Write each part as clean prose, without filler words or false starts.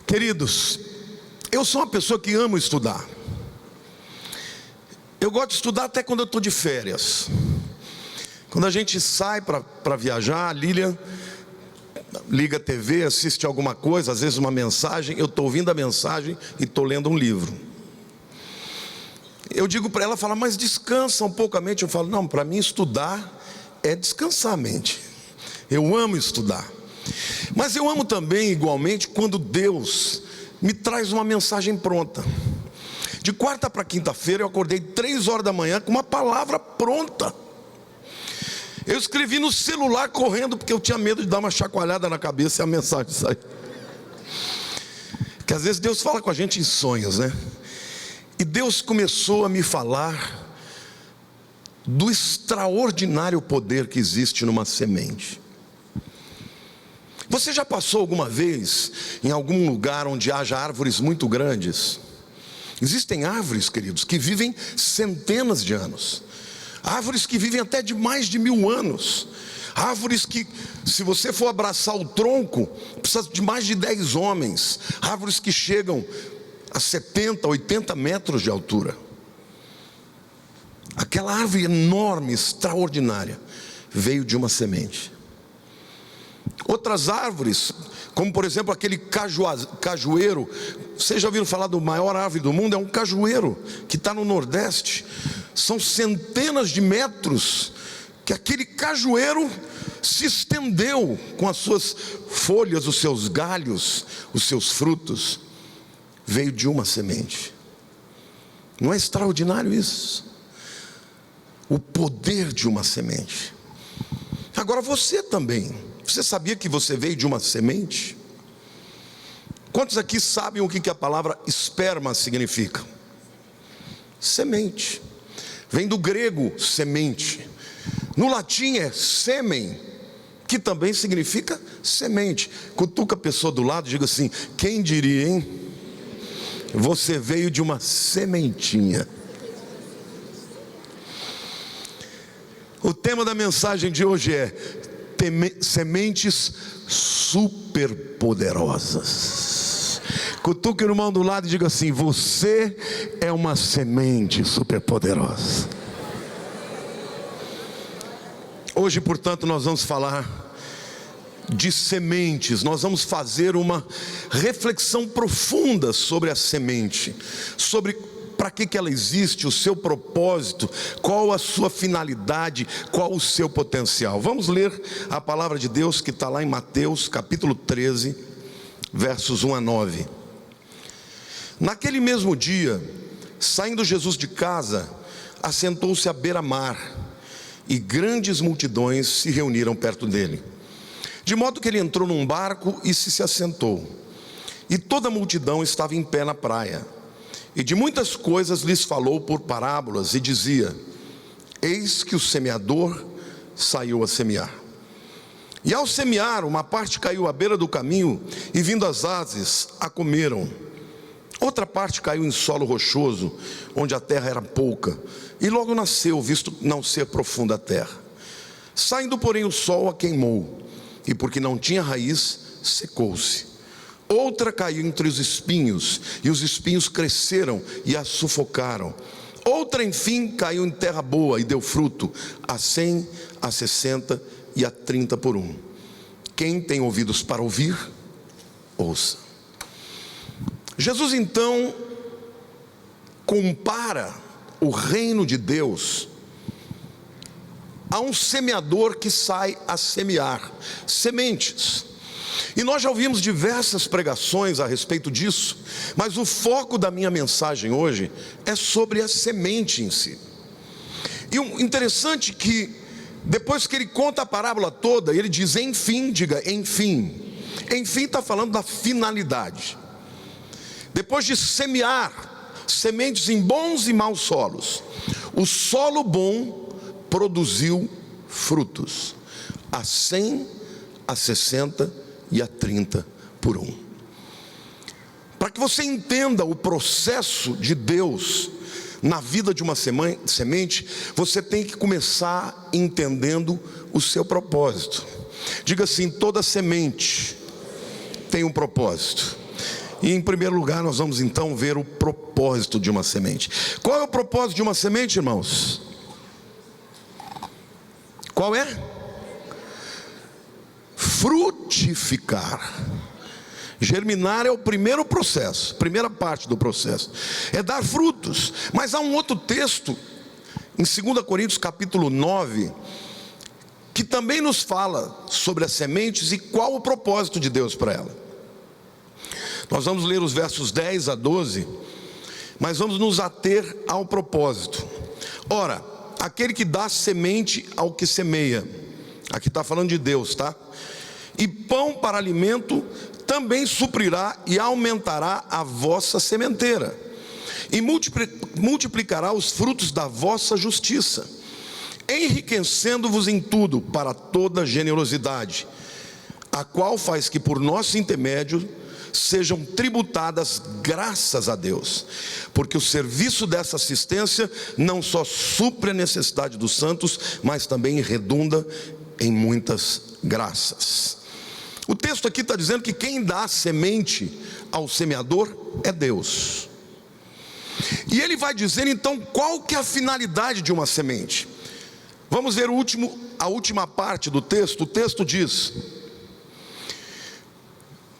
Queridos, eu sou uma pessoa que amo estudar. Eu gosto de estudar até quando eu estou de férias. Quando a gente sai para viajar, a Lilian liga a TV, assiste alguma coisa, às vezes uma mensagem, eu estou ouvindo a mensagem e estou lendo um livro. Eu digo para ela, fala, mas descansa um pouco a mente. Eu falo, não, para mim estudar é descansar a mente. Eu amo estudar. Mas eu amo também, igualmente, quando Deus me traz uma mensagem pronta. De quarta para quinta-feira eu acordei 3 horas da manhã com uma palavra pronta. Eu escrevi no celular correndo, porque eu tinha medo de dar uma chacoalhada na cabeça e a mensagem sair. Porque às vezes Deus fala com a gente em sonhos, né? E Deus começou a me falar do extraordinário poder que existe numa semente. Você já passou alguma vez em algum lugar onde haja árvores muito grandes? Existem árvores, queridos, que vivem centenas de anos. Árvores que vivem até de mais de 1000 anos. Árvores que, se você for abraçar o tronco, precisa de mais de 10 homens. Árvores que chegam a 70, 80 metros de altura. Aquela árvore enorme, extraordinária, veio de uma semente. Outras árvores, como por exemplo aquele cajueiro. Vocês já ouviram falar do maior árvore do mundo? É um cajueiro que está no Nordeste. São centenas de metros que aquele cajueiro se estendeu com as suas folhas, os seus galhos, os seus frutos. Veio de uma semente. Não é extraordinário isso? O poder de uma semente. Agora você também. Você sabia que você veio de uma semente? Quantos aqui sabem o que a palavra esperma significa? Semente. Vem do grego semente. No latim é sêmen, que também significa semente. Cutuca a pessoa do lado e diga assim: quem diria, hein? Você veio de uma sementinha. O tema da mensagem de hoje é sementes superpoderosas. Cutuque o irmão do lado e diga assim: você é uma semente superpoderosa. Hoje, portanto, nós vamos falar de sementes. Nós vamos fazer uma reflexão profunda sobre a semente, sobre para que ela existe, o seu propósito, qual a sua finalidade, qual o seu potencial. Vamos ler a palavra de Deus que está lá em Mateus capítulo 13, versos 1 a 9. Naquele mesmo dia, saindo Jesus de casa, assentou-se à beira-mar, e grandes multidões se reuniram perto dele. De modo que ele entrou num barco e se assentou. E toda a multidão estava em pé na praia. E de muitas coisas lhes falou por parábolas e dizia: eis que o semeador saiu a semear. E ao semear, uma parte caiu à beira do caminho, e vindo as aves, a comeram. Outra parte caiu em solo rochoso, onde a terra era pouca, e logo nasceu, visto não ser profunda a terra. Saindo, porém, o sol a queimou, e porque não tinha raiz, secou-se. Outra caiu entre os espinhos, e os espinhos cresceram e a sufocaram. Outra, enfim, caiu em terra boa e deu fruto, a 100, a 60 e a 30 por um. Quem tem ouvidos para ouvir, ouça. Jesus então compara o reino de Deus a um semeador que sai a semear sementes. E nós já ouvimos diversas pregações a respeito disso, mas o foco da minha mensagem hoje é sobre a semente em si. E o interessante é que depois que ele conta a parábola toda, ele diz enfim, diga enfim. Enfim está falando da finalidade. Depois de semear sementes em bons e maus solos, o solo bom produziu frutos, a 100, a 60 e a 30 por um. Para que você entenda o processo de Deus na vida de uma semente, você tem que começar entendendo o seu propósito. Diga assim: toda semente tem um propósito. E em primeiro lugar nós vamos então ver o propósito de uma semente. Qual é o propósito de uma semente, irmãos? Qual é? Frutificar. Germinar é o primeiro processo, primeira parte do processo, é dar frutos. Mas há um outro texto, em 2 Coríntios capítulo 9, que também nos fala sobre as sementes e qual o propósito de Deus para ela. Nós vamos ler os versos 10 a 12, mas vamos nos ater ao propósito. Ora, aquele que dá semente ao que semeia, aqui está falando de Deus, tá? E pão para alimento, também suprirá e aumentará a vossa sementeira, e multiplicará os frutos da vossa justiça, enriquecendo-vos em tudo para toda generosidade, a qual faz que por nosso intermédio sejam tributadas graças a Deus, porque o serviço dessa assistência não só supre a necessidade dos santos, mas também redunda em muitas graças. O texto aqui está dizendo que quem dá semente ao semeador é Deus. E ele vai dizer então qual que é a finalidade de uma semente. Vamos ver a última parte do texto. O texto diz,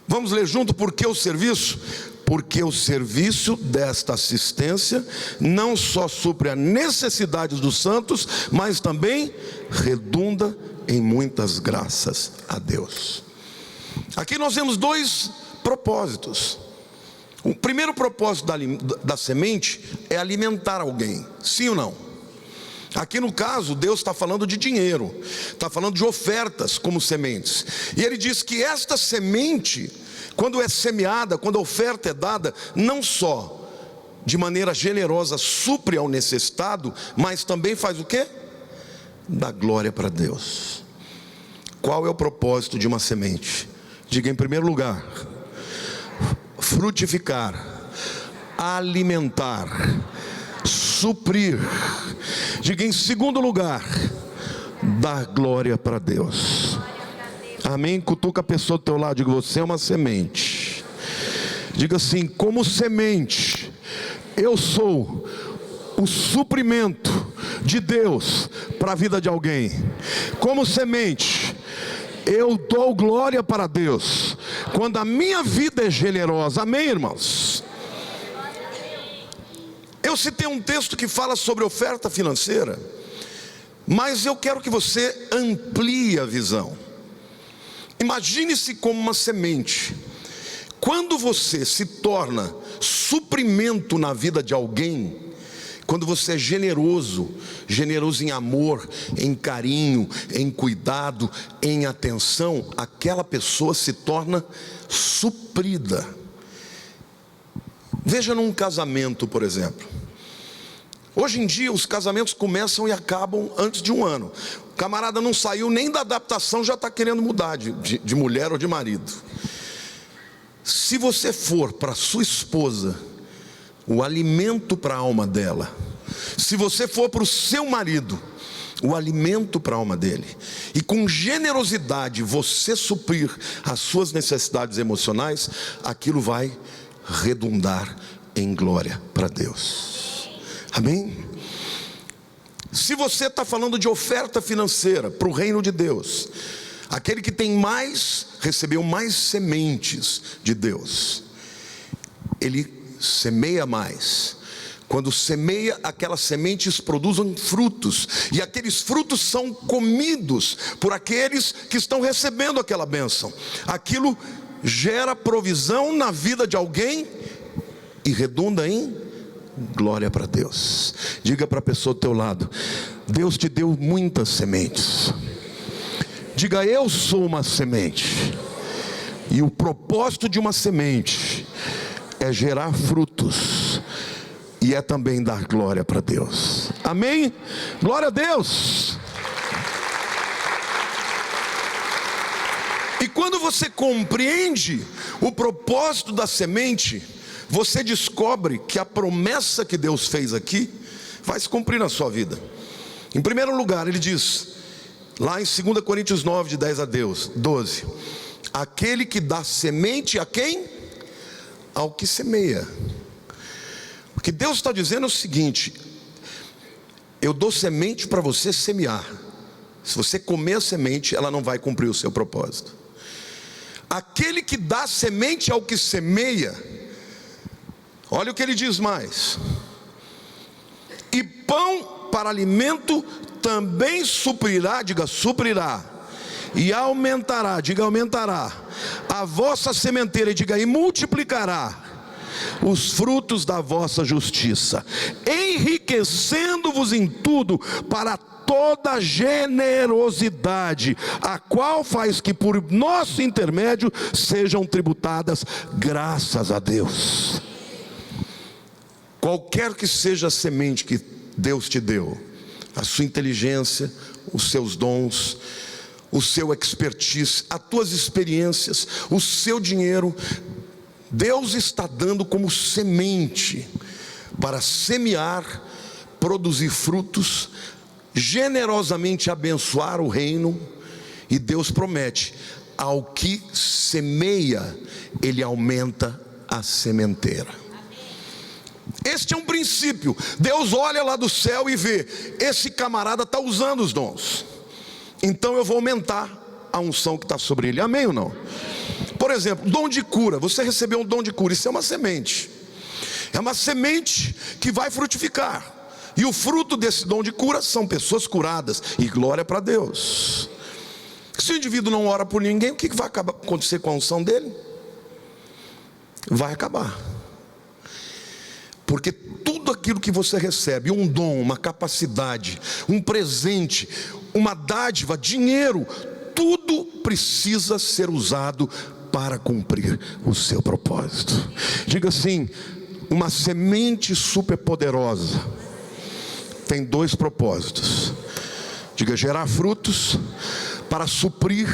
vamos ler junto, porque o serviço? Porque o serviço desta assistência não só supre a necessidade dos santos, mas também redunda em muitas graças a Deus. Aqui nós temos dois propósitos. O primeiro propósito da semente é alimentar alguém, sim ou não? Aqui no caso, Deus está falando de dinheiro, está falando de ofertas como sementes. E ele diz que esta semente, quando é semeada, quando a oferta é dada, não só de maneira generosa supre ao necessitado, mas também faz o quê? Dá glória para Deus. Qual é o propósito de uma semente? Diga em primeiro lugar, frutificar, alimentar, suprir. Diga em segundo lugar, dar glória para Deus. Amém? Cutuca a pessoa do teu lado, diga, você é uma semente. Diga assim, como semente, eu sou o suprimento de Deus para a vida de alguém. Como semente, eu dou glória para Deus quando a minha vida é generosa. Amém, irmãos? Eu citei um texto que fala sobre oferta financeira, mas eu quero que você amplie a visão. Imagine-se como uma semente. Quando você se torna suprimento na vida de alguém, quando você é generoso em amor, em carinho, em cuidado, em atenção, aquela pessoa se torna suprida. Veja num casamento, por exemplo. Hoje em dia os casamentos começam e acabam antes de um ano. O camarada não saiu nem da adaptação, já está querendo mudar de mulher ou de marido. Se você for para sua esposa o alimento para a alma dela, se você for para o seu marido o alimento para a alma dele, e com generosidade você suprir as suas necessidades emocionais, aquilo vai redundar em glória para Deus. Amém? Se você está falando de oferta financeira para o reino de Deus, aquele que tem mais, recebeu mais sementes de Deus, ele semeia mais. Quando semeia, aquelas sementes produzem frutos, e aqueles frutos são comidos por aqueles que estão recebendo aquela bênção. Aquilo gera provisão na vida de alguém e redunda em glória para Deus. Diga para a pessoa do teu lado, Deus te deu muitas sementes. Diga, eu sou uma semente, e o propósito de uma semente é gerar frutos, e é também dar glória para Deus. Amém? Glória a Deus. E quando você compreende o propósito da semente, você descobre que a promessa que Deus fez aqui vai se cumprir na sua vida. Em primeiro lugar, ele diz lá em 2 Coríntios 9, de 10 a 12, aquele que dá semente a quem? ao que semeia. O que Deus está dizendo é o seguinte: eu dou semente para você semear. Se você comer a semente, ela não vai cumprir o seu propósito. Aquele que dá semente ao que semeia, olha o que ele diz mais: e pão para alimento também suprirá, diga suprirá, e aumentará, diga aumentará, a vossa sementeira, diga e multiplicará os frutos da vossa justiça, enriquecendo-vos em tudo para toda generosidade, a qual faz que por nosso intermédio sejam tributadas graças a Deus. Qualquer que seja a semente que Deus te deu, a sua inteligência, os seus dons, o seu expertise, as tuas experiências, o seu dinheiro, Deus está dando como semente para semear, produzir frutos, generosamente abençoar o reino. E Deus promete: ao que semeia, Ele aumenta a sementeira. Este é um princípio. Deus olha lá do céu e vê: esse camarada está usando os dons, então eu vou aumentar a unção que está sobre ele. Amém ou não? Por exemplo, dom de cura. Você recebeu um dom de cura, isso é uma semente. É uma semente que vai frutificar. E o fruto desse dom de cura são pessoas curadas. E glória para Deus. Se o indivíduo não ora por ninguém, o que vai acontecer com a unção dele? Vai acabar. Porque tudo aquilo que você recebe, um dom, uma capacidade, um presente, uma dádiva, dinheiro, tudo precisa ser usado para cumprir o seu propósito. Diga assim: uma semente superpoderosa tem dois propósitos. Diga: gerar frutos para suprir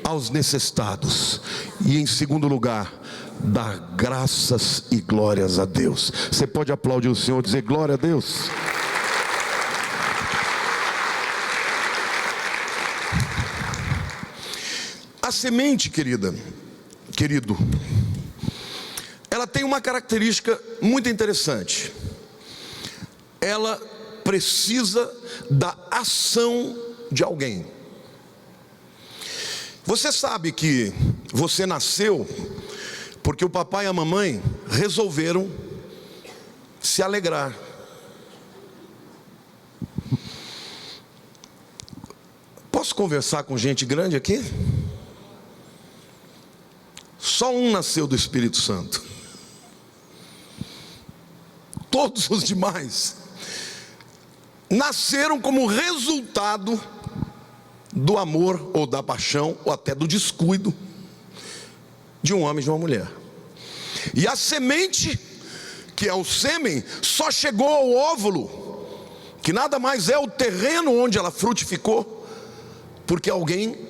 aos necessitados, e em segundo lugar, dar graças e glórias a Deus. Você pode aplaudir o Senhor e dizer glória a Deus? A semente, querido, ela tem uma característica muito interessante. Ela precisa da ação de alguém. Você sabe que você nasceu porque o papai e a mamãe resolveram se alegrar. Posso conversar com gente grande aqui? Só um nasceu do Espírito Santo. Todos os demais nasceram como resultado do amor ou da paixão ou até do descuido de um homem e de uma mulher. E a semente, que é o sêmen, só chegou ao óvulo, que nada mais é o terreno onde ela frutificou, porque alguém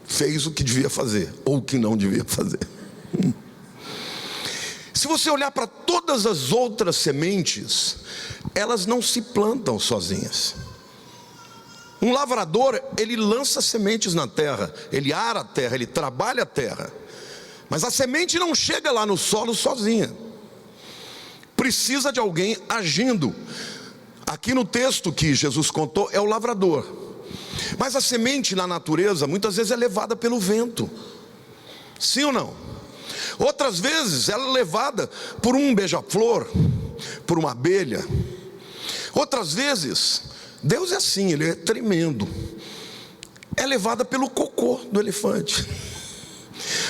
fez o que devia fazer ou o que não devia fazer. Se você olhar para todas as outras sementes, elas não se plantam sozinhas. Um lavrador, ele lança sementes na terra, ele ara a terra, ele trabalha a terra, mas a semente não chega lá no solo sozinha. Precisa de alguém agindo. Aqui no texto que Jesus contou é o lavrador. Mas a semente na natureza muitas vezes é levada pelo vento. Sim ou não? Outras vezes ela é levada por um beija-flor, por uma abelha. Outras vezes, Deus é assim, Ele é tremendo, é levada pelo cocô do elefante.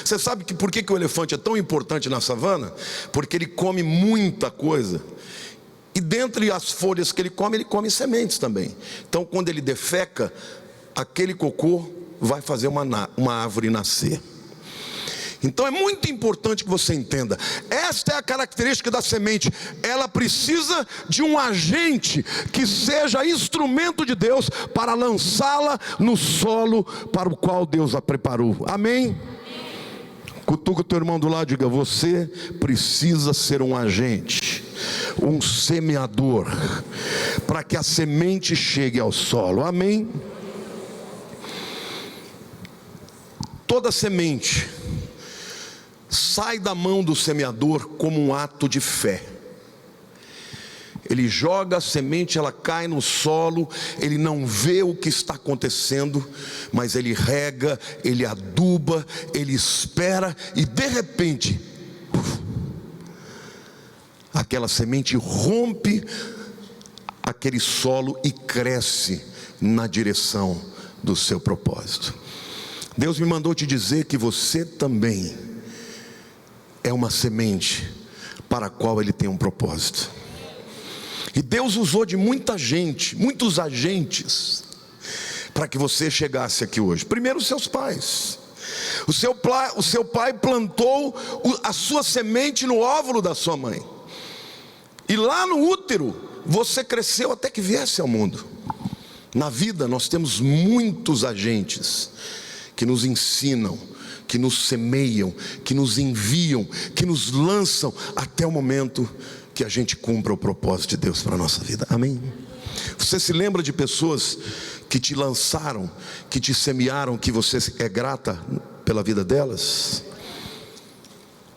Você sabe que por que o elefante é tão importante na savana? Porque ele come muita coisa. E dentre as folhas que ele come sementes também. Então quando ele defeca, aquele cocô vai fazer uma árvore nascer. Então é muito importante que você entenda. Esta é a característica da semente. Ela precisa de um agente que seja instrumento de Deus para lançá-la no solo para o qual Deus a preparou. Amém? Cutuca o teu irmão do lado e diga: você precisa ser um agente, um semeador, para que a semente chegue ao solo. Amém? Toda semente sai da mão do semeador como um ato de fé. Ele joga a semente, ela cai no solo, ele não vê o que está acontecendo, mas ele rega, ele aduba, ele espera, e de repente, aquela semente rompe aquele solo e cresce na direção do seu propósito. Deus me mandou te dizer que você também é uma semente para a qual Ele tem um propósito. E Deus usou de muita gente, muitos agentes, para que você chegasse aqui hoje. Primeiro, os seus pais. O seu pai plantou a sua semente no óvulo da sua mãe. E lá no útero, você cresceu até que viesse ao mundo. Na vida, nós temos muitos agentes que nos ensinam, que nos semeiam, que nos enviam, que nos lançam até o momento que a gente cumpra o propósito de Deus para a nossa vida. Amém? Você se lembra de pessoas que te lançaram, que te semearam, que você é grata pela vida delas?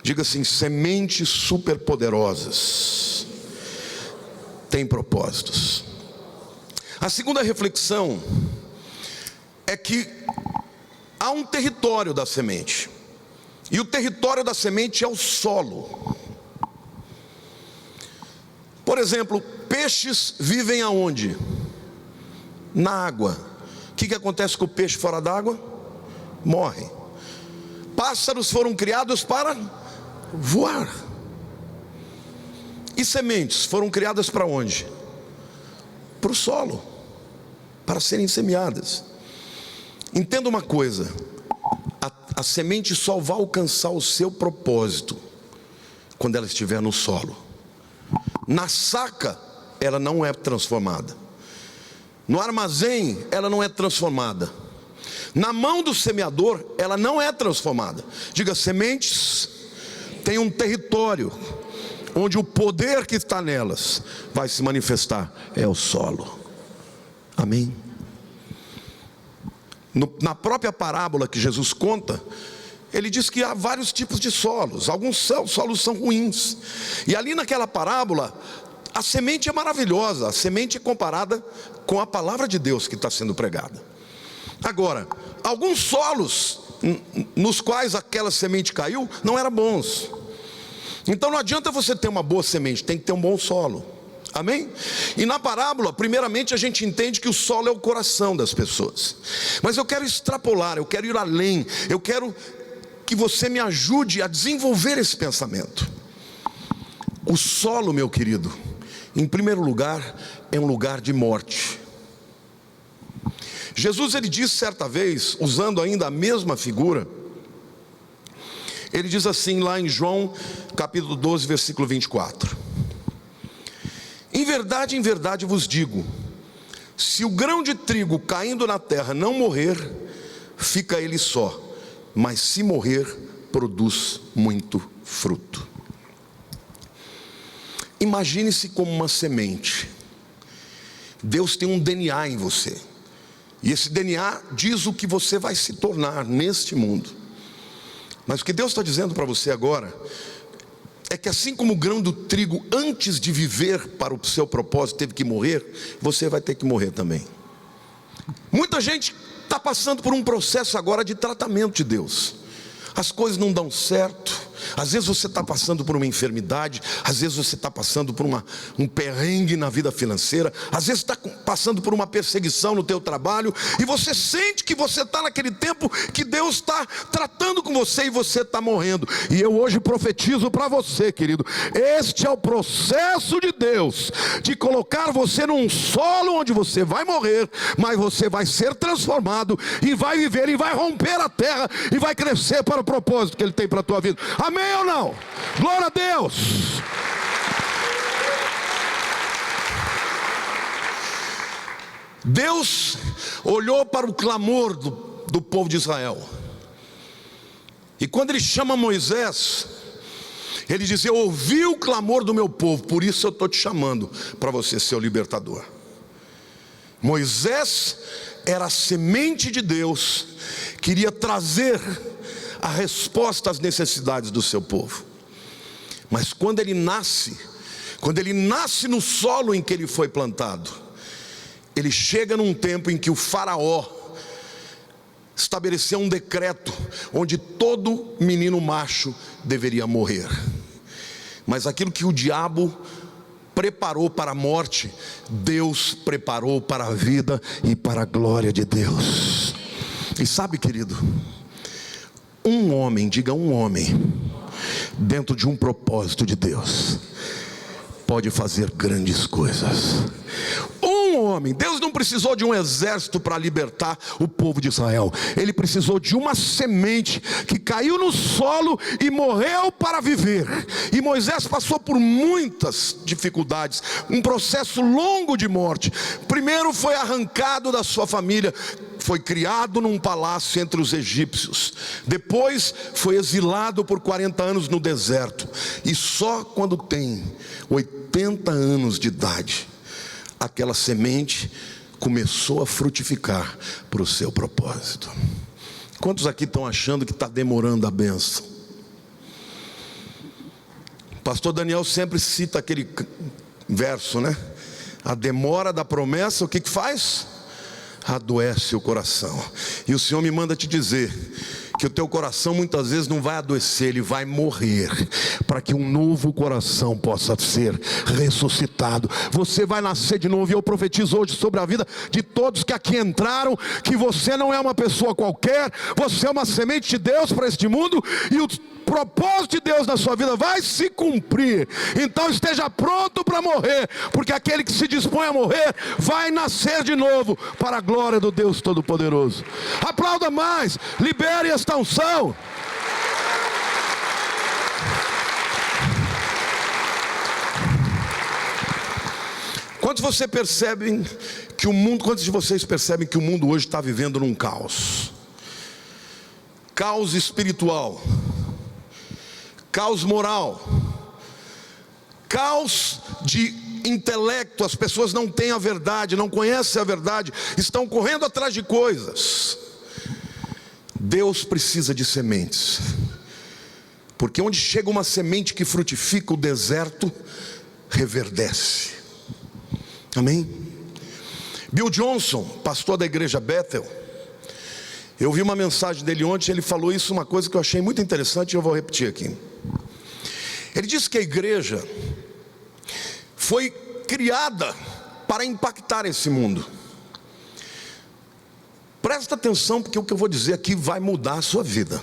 Diga assim: sementes superpoderosas têm propósitos. A segunda reflexão é que há um território da semente, e o território da semente é o solo. Por exemplo, peixes vivem aonde? Na água. O que acontece com o peixe fora d'água? Morre. Pássaros foram criados para voar. E sementes foram criadas para onde? Para o solo, para serem semeadas. Entenda uma coisa: a semente só vai alcançar o seu propósito quando ela estiver no solo. Na saca, ela não é transformada. No armazém, ela não é transformada. Na mão do semeador, ela não é transformada. Diga: sementes têm um território onde o poder que está nelas vai se manifestar. É o solo. Amém? Na própria parábola que Jesus conta, Ele diz que há vários tipos de solos. Alguns solos são ruins. E ali naquela parábola, a semente é maravilhosa. A semente é comparada com a palavra de Deus que está sendo pregada. Agora, alguns solos nos quais aquela semente caiu não eram bons. Então não adianta você ter uma boa semente, tem que ter um bom solo. Amém? E na parábola, primeiramente a gente entende que o solo é o coração das pessoas. Mas eu quero extrapolar, eu quero ir além. Eu quero que você me ajude a desenvolver esse pensamento. O solo, meu querido, em primeiro lugar, é um lugar de morte. Jesus, ele disse certa vez, usando ainda a mesma figura, ele diz assim lá em João capítulo 12, versículo 24: em verdade vos digo, se o grão de trigo caindo na terra não morrer, fica ele só, mas se morrer, produz muito fruto. Imagine-se como uma semente. Deus tem um DNA em você, e esse DNA diz o que você vai se tornar neste mundo. Mas o que Deus está dizendo para você agora é que assim como o grão do trigo, antes de viver para o seu propósito, teve que morrer, você vai ter que morrer também. Muita gente está passando por um processo agora de tratamento de Deus. As coisas não dão certo. Às vezes você está passando por uma enfermidade. Às vezes você está passando por um perrengue na vida financeira. Às vezes está passando por uma perseguição no teu trabalho. E você sente que você está naquele tempo que Deus está tratando com você e você está morrendo. E eu hoje profetizo para você, querido, este é o processo de Deus, de colocar você num solo onde você vai morrer, mas você vai ser transformado e vai viver e vai romper a terra e vai crescer para o propósito que Ele tem para a tua vida. Amém ou não? Glória a Deus. Deus olhou para o clamor do povo de Israel, e quando Ele chama Moisés, Ele diz: eu ouvi o clamor do meu povo, por isso eu estou te chamando para você ser o libertador. Moisés era a semente de Deus, queria trazer a resposta às necessidades do seu povo. Mas quando ele nasce no solo em que ele foi plantado, ele chega num tempo em que o faraó estabeleceu um decreto onde todo menino macho deveria morrer. Mas aquilo que o diabo preparou para a morte, Deus preparou para a vida e para a glória de Deus. E sabe, querido, um homem, diga um homem, dentro de um propósito de Deus, pode fazer grandes coisas. Um homem, Deus não precisou de um exército para libertar o povo de Israel. Ele precisou de uma semente que caiu no solo e morreu para viver. E Moisés passou por muitas dificuldades, um processo longo de morte. Primeiro foi arrancado da sua família, foi criado num palácio entre os egípcios. Depois foi exilado por 40 anos no deserto. E só quando tem 80 anos de idade, aquela semente começou a frutificar para o seu propósito. Quantos aqui estão achando que está demorando a bênção? Pastor Daniel sempre cita aquele verso, né? A demora da promessa, o que faz? Adoece o coração. E o Senhor me manda te dizer que o teu coração muitas vezes não vai adoecer, ele vai morrer, para que um novo coração possa ser ressuscitado. Você vai nascer de novo. E eu profetizo hoje sobre a vida de todos que aqui entraram, que você não é uma pessoa qualquer, você é uma semente de Deus para este mundo, e o propósito de Deus na sua vida vai se cumprir. Então esteja pronto para morrer, porque aquele que se dispõe a morrer vai nascer de novo para a glória do Deus Todo-Poderoso. Aplauda mais, libere esta unção. Quantos de vocês percebem que o mundo hoje está vivendo num caos? Caos espiritual, caos moral, caos de intelecto. As pessoas não têm a verdade, não conhecem a verdade, estão correndo atrás de coisas. Deus precisa de sementes, porque onde chega uma semente que frutifica, o deserto reverdece. Amém? Bill Johnson, pastor da igreja Bethel, eu vi uma mensagem dele ontem, ele falou isso, uma coisa que eu achei muito interessante, e eu vou repetir aqui. Ele disse que a igreja foi criada para impactar esse mundo. Presta atenção, porque o que eu vou dizer aqui vai mudar a sua vida.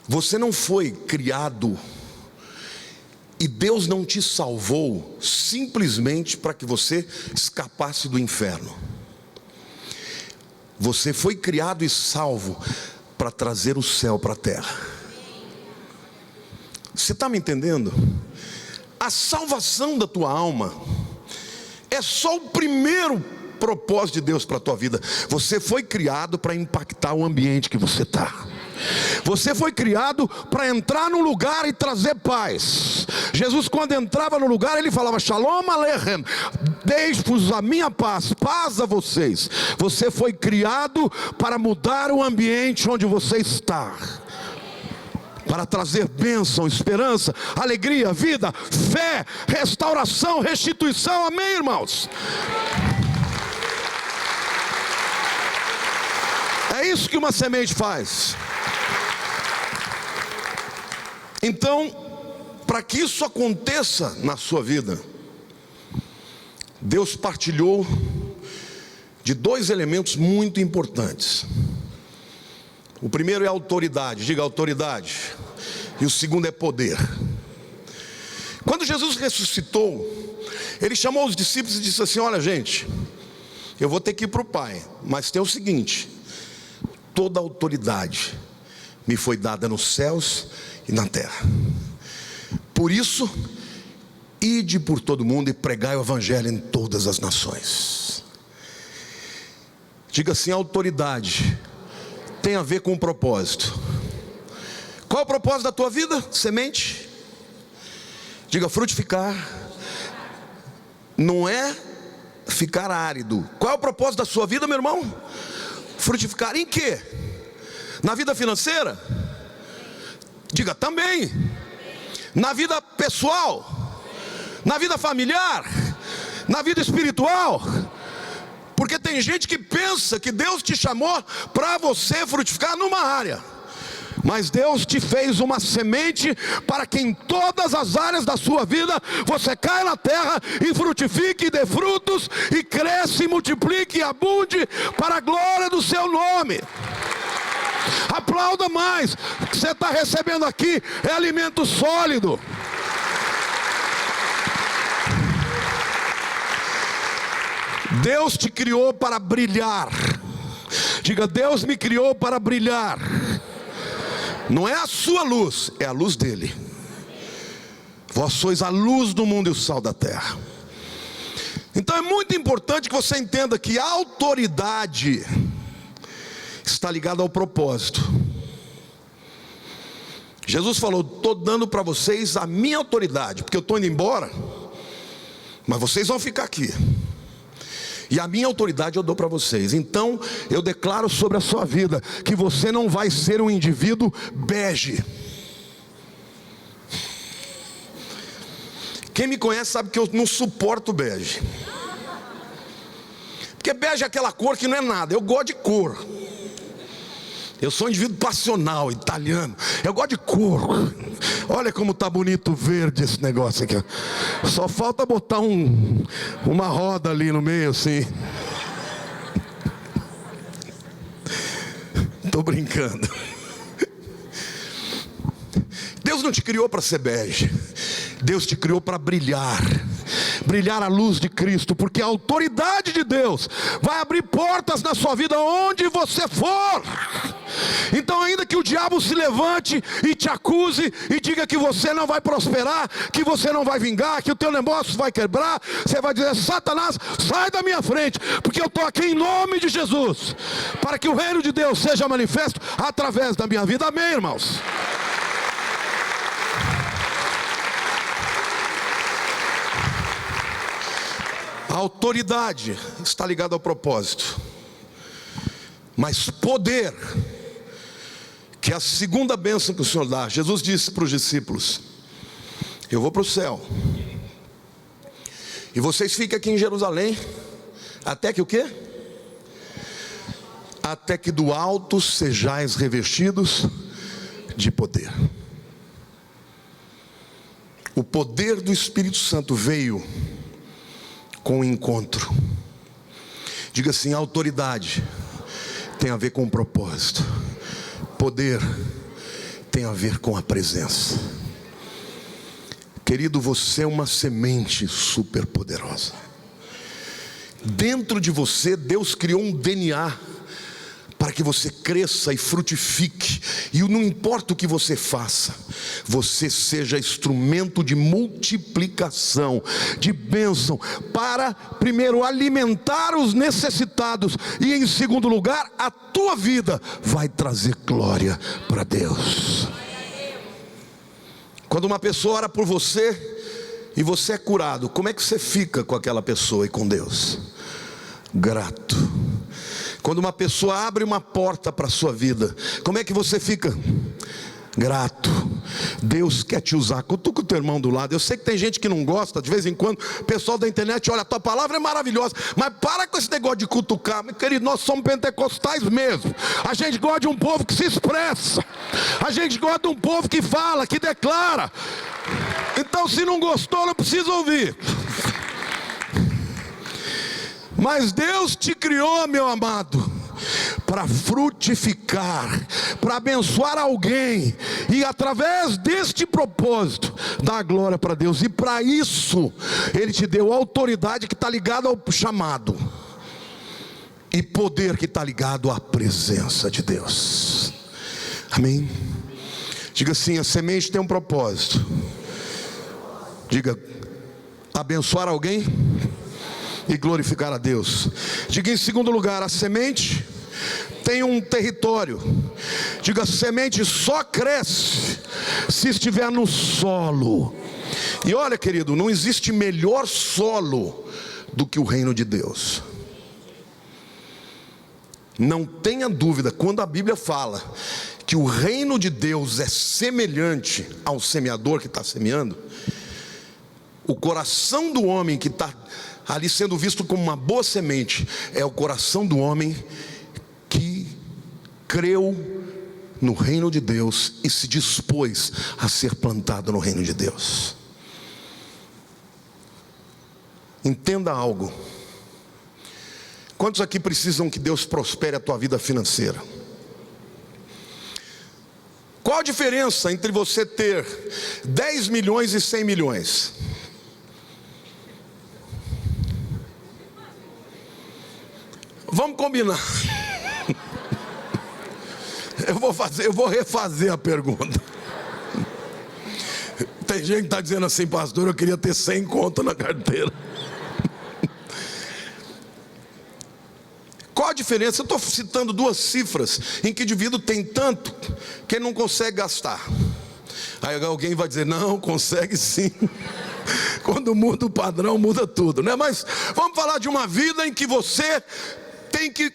Você não foi criado, e Deus não te salvou simplesmente para que você escapasse do inferno. Você foi criado e salvo para trazer o céu para a terra. Você está me entendendo? A salvação da tua alma é só o primeiro propósito de Deus para a tua vida. Você foi criado para impactar o ambiente que você está. Você foi criado para entrar num lugar e trazer paz. Jesus, quando entrava no lugar, ele falava: Shalom Aleichem, deixe-vos a minha paz, paz a vocês. Você foi criado para mudar o ambiente onde você está, para trazer bênção, esperança, alegria, vida, fé, restauração, restituição. Amém, irmãos? É isso que uma semente faz. Então, para que isso aconteça na sua vida, Deus partilhou de dois elementos muito importantes. O primeiro é autoridade, diga autoridade. E o segundo é poder. Quando Jesus ressuscitou, ele chamou os discípulos e disse assim: olha, gente, eu vou ter que ir para o Pai, mas tem o seguinte: toda autoridade me foi dada nos céus e na terra. Por isso, ide por todo mundo e pregai o evangelho em todas as nações. Diga assim: autoridade tem a ver com o propósito. Qual é o propósito da tua vida? Semente. Diga: frutificar. Não é ficar árido. Qual é o propósito da sua vida, meu irmão? Frutificar em quê? Na vida financeira? Diga também. Na vida pessoal? Na vida familiar? Na vida espiritual? Porque tem gente que pensa que Deus te chamou para você frutificar numa área, mas Deus te fez uma semente para que em todas as áreas da sua vida você caia na terra e frutifique, e dê frutos, e cresça, e multiplique, e abunde para a glória do seu nome. Aplauda mais. O que você está recebendo aqui é alimento sólido. Deus te criou para brilhar. Diga: Deus me criou para brilhar. Não é a sua luz, é a luz dele. Vós sois a luz do mundo e o sal da terra. Então é muito importante que você entenda que a autoridade está ligada ao propósito. Jesus falou: estou dando para vocês a minha autoridade, porque eu estou indo embora, mas vocês vão ficar aqui, e a minha autoridade eu dou para vocês. Então eu declaro sobre a sua vida que você não vai ser um indivíduo bege. Quem me conhece sabe que eu não suporto bege, porque bege é aquela cor que não é nada. Eu gosto de cor. Eu sou um indivíduo passional, italiano. Eu gosto de cor. Olha como está bonito verde esse negócio aqui. Só falta botar uma roda ali no meio assim. Estou brincando. Deus não te criou para ser bege. Deus te criou para brilhar. Brilhar a luz de Cristo, porque a autoridade de Deus vai abrir portas na sua vida onde você for. Então, ainda que o diabo se levante e te acuse e diga que você não vai prosperar, que você não vai vingar, que o teu negócio vai quebrar, você vai dizer: Satanás, sai da minha frente, porque eu estou aqui em nome de Jesus, para que o reino de Deus seja manifesto através da minha vida. Amém, irmãos? A autoridade está ligada ao propósito, mas poder, que é a segunda bênção que o Senhor dá. Jesus disse para os discípulos: eu vou para o céu, e vocês ficam aqui em Jerusalém, até que o quê? Até que do alto sejais revestidos de poder. O poder do Espírito Santo veio com o encontro. Diga assim: autoridade tem a ver com o propósito. Poder tem a ver com a presença. Querido, você é uma semente super poderosa. Dentro de você, Deus criou um DNA para que você cresça e frutifique. E não importa o que você faça, você seja instrumento de multiplicação, de bênção, para primeiro alimentar os necessitados, e em segundo lugar, a tua vida vai trazer glória para Deus. Quando uma pessoa ora por você e você é curado, como é que você fica com aquela pessoa e com Deus? Grato. Quando uma pessoa abre uma porta para a sua vida, como é que você fica? Grato. Deus quer te usar. Cutuca o teu irmão do lado. Eu sei que tem gente que não gosta, de vez em quando o pessoal da internet: olha, a tua palavra é maravilhosa, mas para com esse negócio de cutucar. Meu querido, nós somos pentecostais mesmo. A gente gosta de um povo que se expressa. A gente gosta de um povo que fala, que declara. Então, se não gostou, não precisa ouvir. Mas Deus te criou, meu amado, para frutificar, para abençoar alguém, e através deste propósito dar glória para Deus. E para isso Ele te deu autoridade, que está ligada ao chamado, e poder, que está ligado à presença de Deus. Amém? Diga assim: a semente tem um propósito. Diga: abençoar alguém e glorificar a Deus. Diga em segundo lugar: a semente tem um território. Diga: a semente só cresce se estiver no solo. E olha, querido, não existe melhor solo do que o reino de Deus. Não tenha dúvida, quando a Bíblia fala que o reino de Deus é semelhante ao semeador que está semeando, o coração do homem que está ali sendo visto como uma boa semente é o coração do homem que creu no reino de Deus e se dispôs a ser plantado no reino de Deus. Entenda algo. Quantos aqui precisam que Deus prospere a tua vida financeira? Qual a diferença entre você ter 10 milhões e 100 milhões? Vamos combinar. Eu vou refazer a pergunta. Tem gente que está dizendo assim: pastor, eu queria ter 100 conto na carteira. Qual a diferença? Eu estou citando duas cifras em que o indivíduo tem tanto que ele não consegue gastar. Aí alguém vai dizer: não, consegue sim. Quando muda o padrão, muda tudo, né? Mas vamos falar de uma vida em que você tem que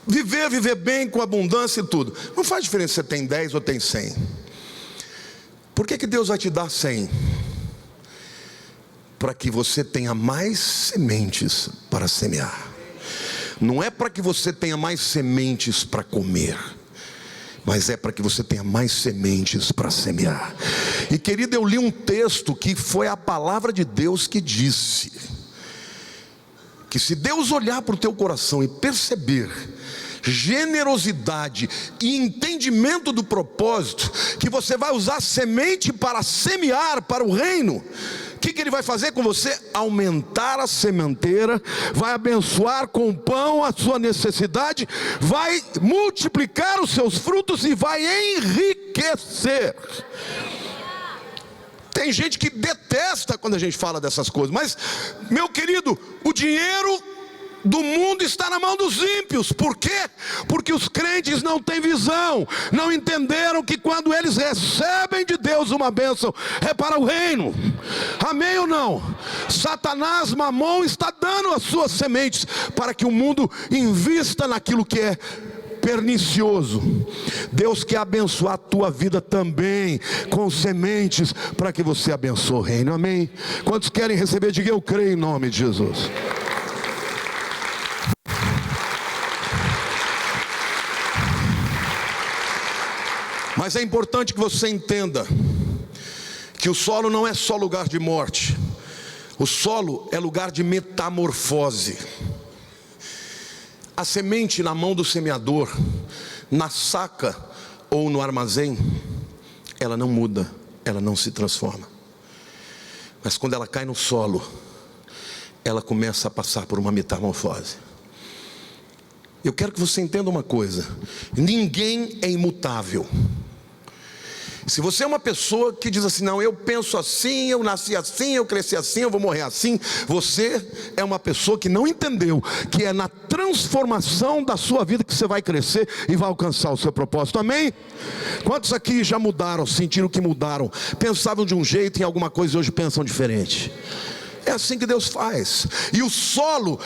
viver bem, com abundância e tudo. Não faz diferença se você tem 10 ou tem 100. Por que Deus vai te dar 100? Para que você tenha mais sementes para semear. Não é para que você tenha mais sementes para comer, mas é para que você tenha mais sementes para semear. E querido, eu li um texto que foi a palavra de Deus que disse que se Deus olhar para o teu coração e perceber generosidade e entendimento do propósito, que você vai usar semente para semear para o reino, o que Ele vai fazer com você? Aumentar a sementeira, vai abençoar com pão a sua necessidade, vai multiplicar os seus frutos e vai enriquecer. Tem gente que detesta quando a gente fala dessas coisas, mas, meu querido, o dinheiro do mundo está na mão dos ímpios. Por quê? Porque os crentes não têm visão, não entenderam que quando eles recebem de Deus uma bênção, é para o reino. Amém ou não? Satanás, Mamon, está dando as suas sementes para que o mundo invista naquilo que é pernicioso. Deus quer abençoar a tua vida também com sementes para que você abençoe o reino. Amém? Quantos querem receber? Diga: eu creio, em nome de Jesus. Mas é importante que você entenda que o solo não é só lugar de morte. O solo é lugar de metamorfose. A semente na mão do semeador, na saca ou no armazém, ela não muda, ela não se transforma. Mas quando ela cai no solo, ela começa a passar por uma metamorfose. Eu quero que você entenda uma coisa: ninguém é imutável. Se você é uma pessoa que diz assim: não, eu penso assim, eu nasci assim, eu cresci assim, eu vou morrer assim, você é uma pessoa que não entendeu que é na transformação da sua vida que você vai crescer e vai alcançar o seu propósito. Amém? Quantos aqui já mudaram, sentiram que mudaram, pensavam de um jeito em alguma coisa e hoje pensam diferente? É assim que Deus faz. E o solo,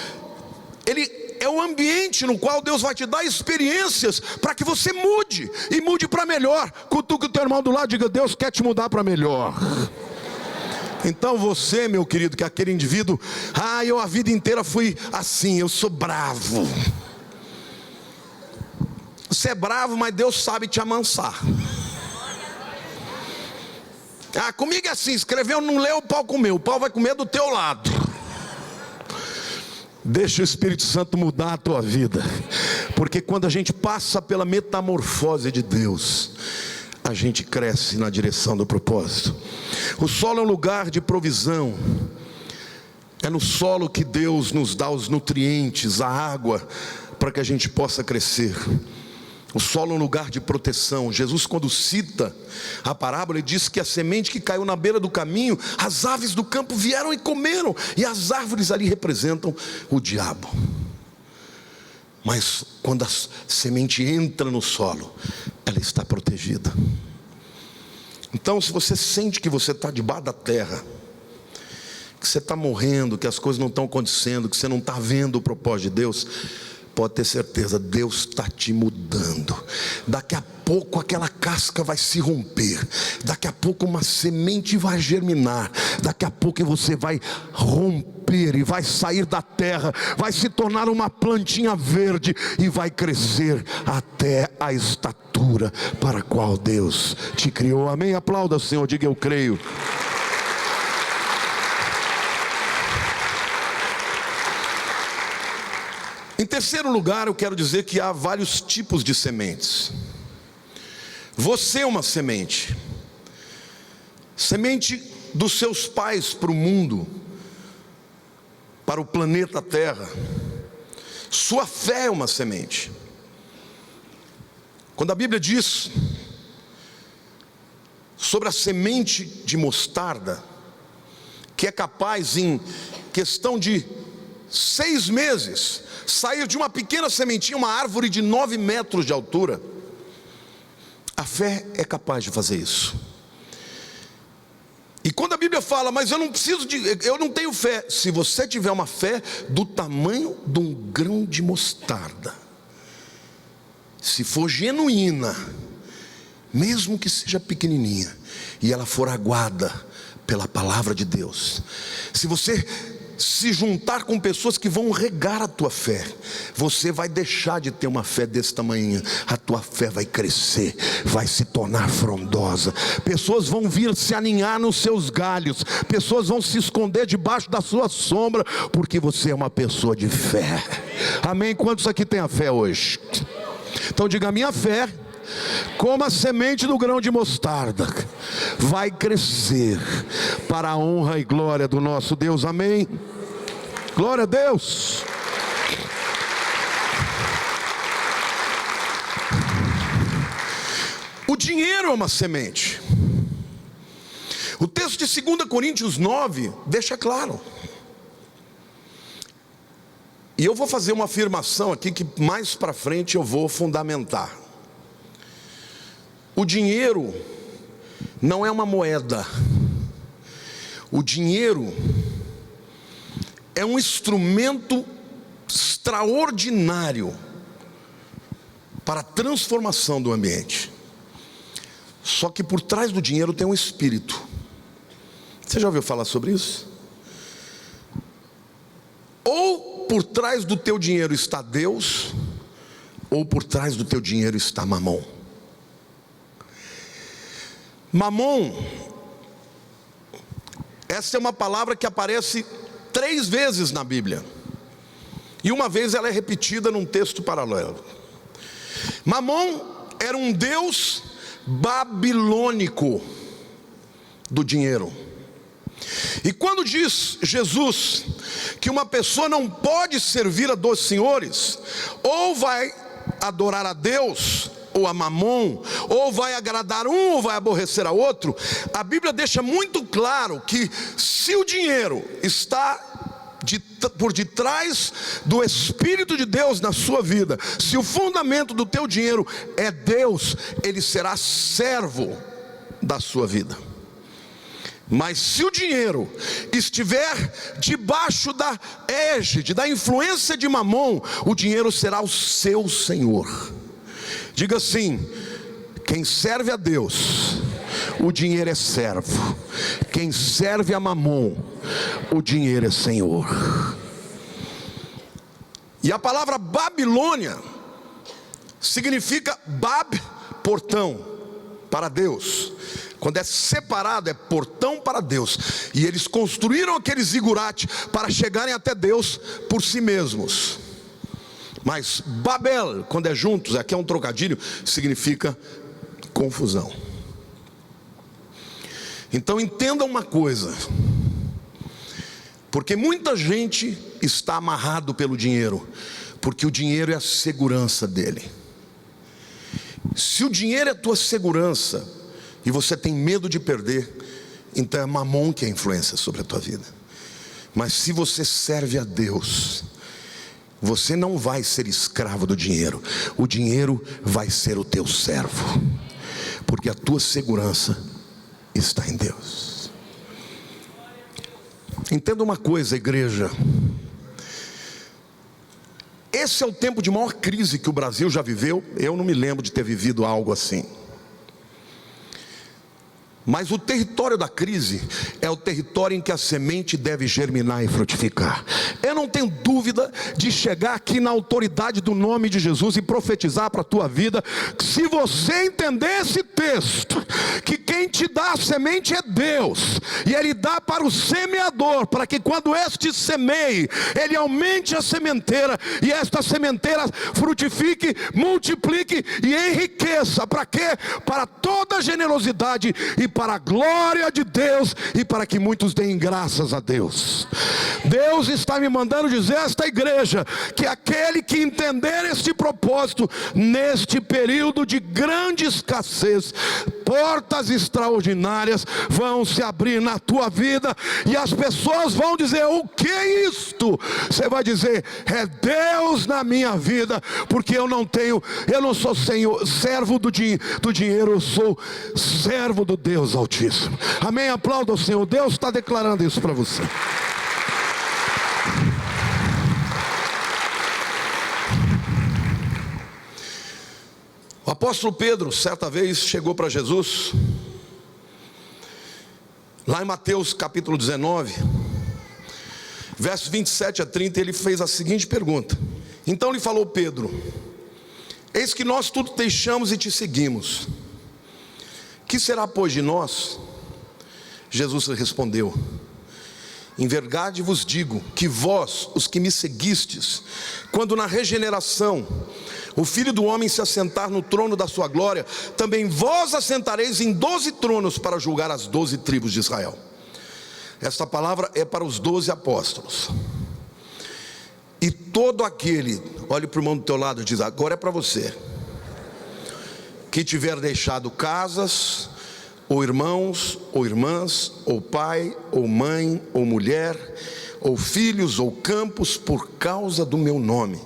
ele é o ambiente no qual Deus vai te dar experiências para que você mude, e mude para melhor. Cutuca o teu irmão do lado e diga: Deus quer te mudar para melhor. Então você, meu querido, que é aquele indivíduo: eu a vida inteira fui assim, eu sou bravo. Você é bravo, mas Deus sabe te amansar. Comigo é assim: escreveu, não leu, o pau comeu. O pau vai comer do teu lado. Deixa o Espírito Santo mudar a tua vida, porque quando a gente passa pela metamorfose de Deus, a gente cresce na direção do propósito. O solo é um lugar de provisão. É no solo que Deus nos dá os nutrientes, a água, para que a gente possa crescer. O solo é um lugar de proteção. Jesus, quando cita a parábola, ele diz que a semente que caiu na beira do caminho, as aves do campo vieram e comeram, e as árvores ali representam o diabo. Mas quando a semente entra no solo, ela está protegida. Então, se você sente que você está debaixo da terra, que você está morrendo, que as coisas não estão acontecendo, que você não está vendo o propósito de Deus, pode ter certeza, Deus está te mudando. Daqui a pouco aquela casca vai se romper, daqui a pouco uma semente vai germinar, daqui a pouco você vai romper e vai sair da terra, vai se tornar uma plantinha verde e vai crescer até a estatura para a qual Deus te criou. Amém? Aplauda o Senhor, diga: eu creio. Em terceiro lugar, eu quero dizer que há vários tipos de sementes. Você é uma semente. Semente dos seus pais para o mundo, para o planeta Terra. Sua fé é uma semente. Quando a Bíblia diz sobre a semente de mostarda, que é capaz em questão de 6 meses sair de uma pequena sementinha uma árvore de 9 metros de altura, a fé é capaz de fazer isso. E quando a Bíblia fala, mas eu não tenho fé, se você tiver uma fé do tamanho de um grão de mostarda, se for genuína, mesmo que seja pequenininha, e ela for aguada pela palavra de Deus, se você se juntar com pessoas que vão regar a tua fé, você vai deixar de ter uma fé desse tamanho. A tua fé vai crescer, vai se tornar frondosa. Pessoas vão vir se aninhar nos seus galhos, pessoas vão se esconder debaixo da sua sombra, porque você é uma pessoa de fé. Amém? Quantos aqui tem a fé hoje? Então diga: a minha fé, como a semente do grão de mostarda, vai crescer para a honra e glória do nosso Deus. Amém? Glória a Deus. O dinheiro é uma semente. O texto de 2 Coríntios 9 deixa claro. E eu vou fazer uma afirmação aqui que mais para frente eu vou fundamentar. O dinheiro não é uma moeda. O dinheiro é um instrumento extraordinário para a transformação do ambiente. Só que por trás do dinheiro tem um espírito. Você já ouviu falar sobre isso? Ou por trás do teu dinheiro está Deus, ou por trás do teu dinheiro está Mamon. Mamon, essa é uma palavra que aparece 3 vezes na Bíblia, e uma vez ela é repetida num texto paralelo. Mamon era um deus babilônico do dinheiro. E quando diz Jesus que uma pessoa não pode servir a 2 senhores, ou vai adorar a Deus ou a Mamon, ou vai agradar um ou vai aborrecer a outro, a Bíblia deixa muito claro que se o dinheiro está por detrás do Espírito de Deus na sua vida, se o fundamento do teu dinheiro é Deus, ele será servo da sua vida. Mas se o dinheiro estiver debaixo da égide, da influência de Mamon, o dinheiro será o seu senhor. Diga assim: quem serve a Deus, o dinheiro é servo. Quem serve a Mamon, o dinheiro é senhor. E a palavra Babilônia significa Bab, portão, para Deus. Quando é separado, é portão para Deus. E eles construíram aquele zigurate para chegarem até Deus por si mesmos. Mas Babel, quando é juntos, aqui é um trocadilho, significa confusão. Então entenda uma coisa, porque muita gente está amarrado pelo dinheiro, porque o dinheiro é a segurança dele. Se o dinheiro é a tua segurança e você tem medo de perder, então é Mamon que é a influência sobre a tua vida. Mas se você serve a Deus, você não vai ser escravo do dinheiro. O dinheiro vai ser o teu servo, porque a tua segurança está em Deus. Entenda uma coisa, igreja: Esse é o tempo de maior crise que o Brasil já viveu. Eu não me lembro de ter vivido algo assim. Mas o território da crise é o território em que a semente deve germinar e frutificar. Eu não tenho dúvida de chegar aqui na autoridade do nome de Jesus e profetizar para a tua vida, que se você entender esse texto, que quem te dá a semente é Deus, e Ele dá para o semeador, para que quando este semeie, ele aumente a sementeira, e esta sementeira frutifique, multiplique e enriqueça. Para quê? Para toda a generosidade e para a glória de Deus, e para que muitos deem graças a Deus. Deus está me mandando dizer a esta igreja, que aquele que entender este propósito, neste período de grande escassez, portas extraordinárias vão se abrir na tua vida, e as pessoas vão dizer: o que é isto? Você vai dizer: é Deus na minha vida, porque eu não sou servo do dinheiro, eu sou servo do Deus Altíssimo. Amém? Aplauda o Senhor. Deus está declarando isso para você. O apóstolo Pedro, certa vez, chegou para Jesus, lá em Mateus capítulo 19, versos 27 a 30, ele fez a seguinte pergunta. Então lhe falou Pedro: eis que nós tudo deixamos e te seguimos. Que será, pois, de nós? Jesus respondeu: em verdade vos digo que vós, os que me seguistes, quando na regeneração o Filho do Homem se assentar no trono da sua glória, também vós assentareis em 12 tronos para julgar as 12 tribos de Israel. Esta palavra é para os 12 apóstolos. E todo aquele, olhe para o irmão do teu lado e diz: agora é para você, que tiver deixado casas, ou irmãos, ou irmãs, ou pai, ou mãe, ou mulher, ou filhos, ou campos, por causa do meu nome,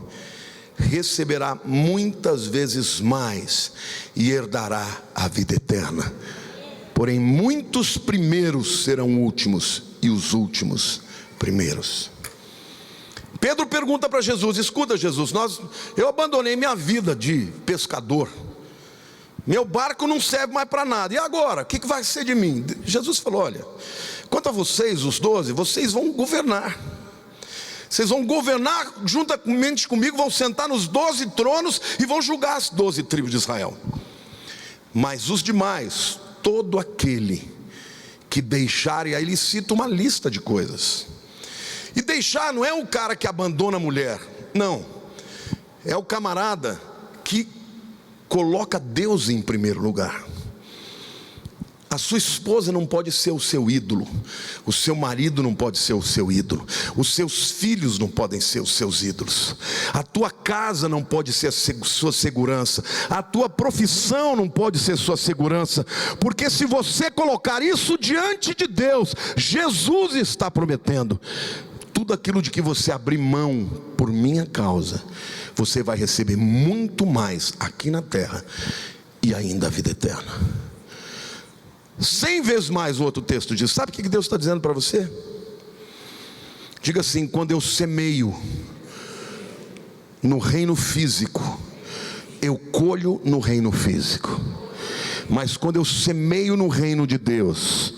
receberá muitas vezes mais, e herdará a vida eterna. Porém muitos primeiros serão últimos, e os últimos primeiros. Pedro pergunta para Jesus: escuta, Jesus, eu abandonei minha vida de pescador, meu barco não serve mais para nada, e agora? O que vai ser de mim? Jesus falou: olha, quanto a vocês, os 12, vocês vão governar. Vocês vão governar juntamente comigo, vão sentar nos 12 tronos e vão julgar as 12 tribos de Israel. Mas os demais, todo aquele que deixar, e aí ele cita uma lista de coisas. E deixar não é o cara que abandona a mulher, não, é o camarada que coloca Deus em primeiro lugar. A sua esposa não pode ser o seu ídolo, o seu marido não pode ser o seu ídolo, os seus filhos não podem ser os seus ídolos, a tua casa não pode ser a sua segurança, a tua profissão não pode ser sua segurança, porque se você colocar isso diante de Deus, Jesus está prometendo: tudo aquilo de que você abrir mão por minha causa, você vai receber muito mais aqui na terra, e ainda a vida eterna. 100 vezes mais, o outro texto diz. Sabe o que Deus está dizendo para você? Diga assim: quando eu semeio no reino físico, eu colho no reino físico. Mas quando eu semeio no reino de Deus,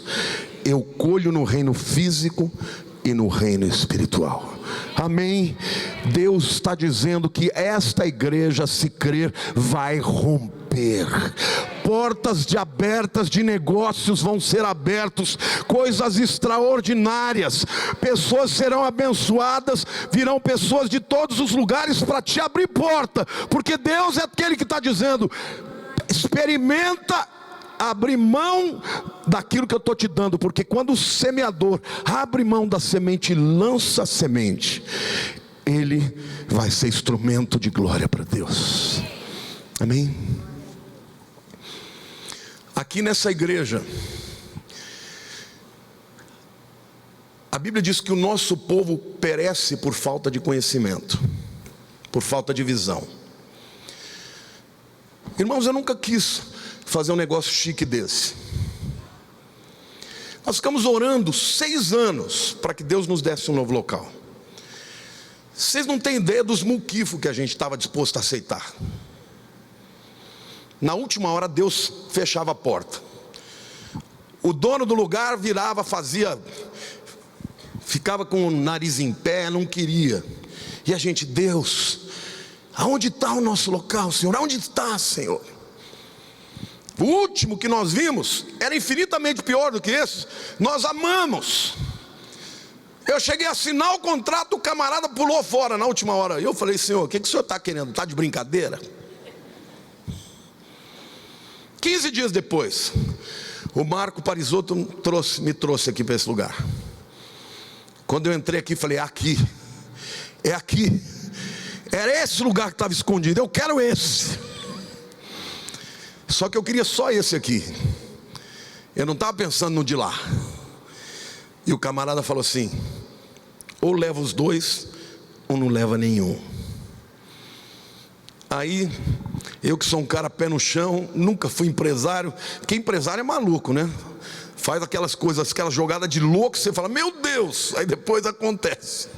eu colho no reino físico e no reino espiritual. Amém? Deus está dizendo que esta igreja, se crer, vai romper. Portas abertas de negócios vão ser abertos, coisas extraordinárias, pessoas serão abençoadas, virão pessoas de todos os lugares para te abrir porta, porque Deus é aquele que está dizendo: experimenta abrir mão daquilo que eu estou te dando, porque quando o semeador abre mão da semente e lança a semente, ele vai ser instrumento de glória para Deus. Amém? Aqui nessa igreja, a Bíblia diz que o nosso povo perece por falta de conhecimento, por falta de visão. Irmãos, eu nunca quis fazer um negócio chique desse. Nós ficamos orando 6 anos para que Deus nos desse um novo local. Vocês não têm ideia dos muquifos que a gente estava disposto a aceitar. Na última hora Deus fechava a porta. O dono do lugar virava, ficava com o nariz em pé, não queria. E a gente, Deus, aonde está o nosso local, Senhor? Aonde está, Senhor? O último que nós vimos era infinitamente pior do que esse. Nós amamos. Eu cheguei a assinar o contrato, o camarada pulou fora na última hora. E eu falei, Senhor, o que o Senhor está querendo? Está de brincadeira? 15 dias depois, o Marco Parisotto me trouxe aqui para esse lugar. Quando eu entrei aqui, falei, é aqui. Era esse lugar que estava escondido, eu quero esse. Só que eu queria só esse aqui. Eu não estava pensando no de lá. E o camarada falou assim, ou leva os dois, ou não leva nenhum. Aí, eu que sou um cara pé no chão, nunca fui empresário, porque empresário é maluco, né? Faz aquelas coisas, aquela jogada de louco, você fala, meu Deus, aí depois acontece.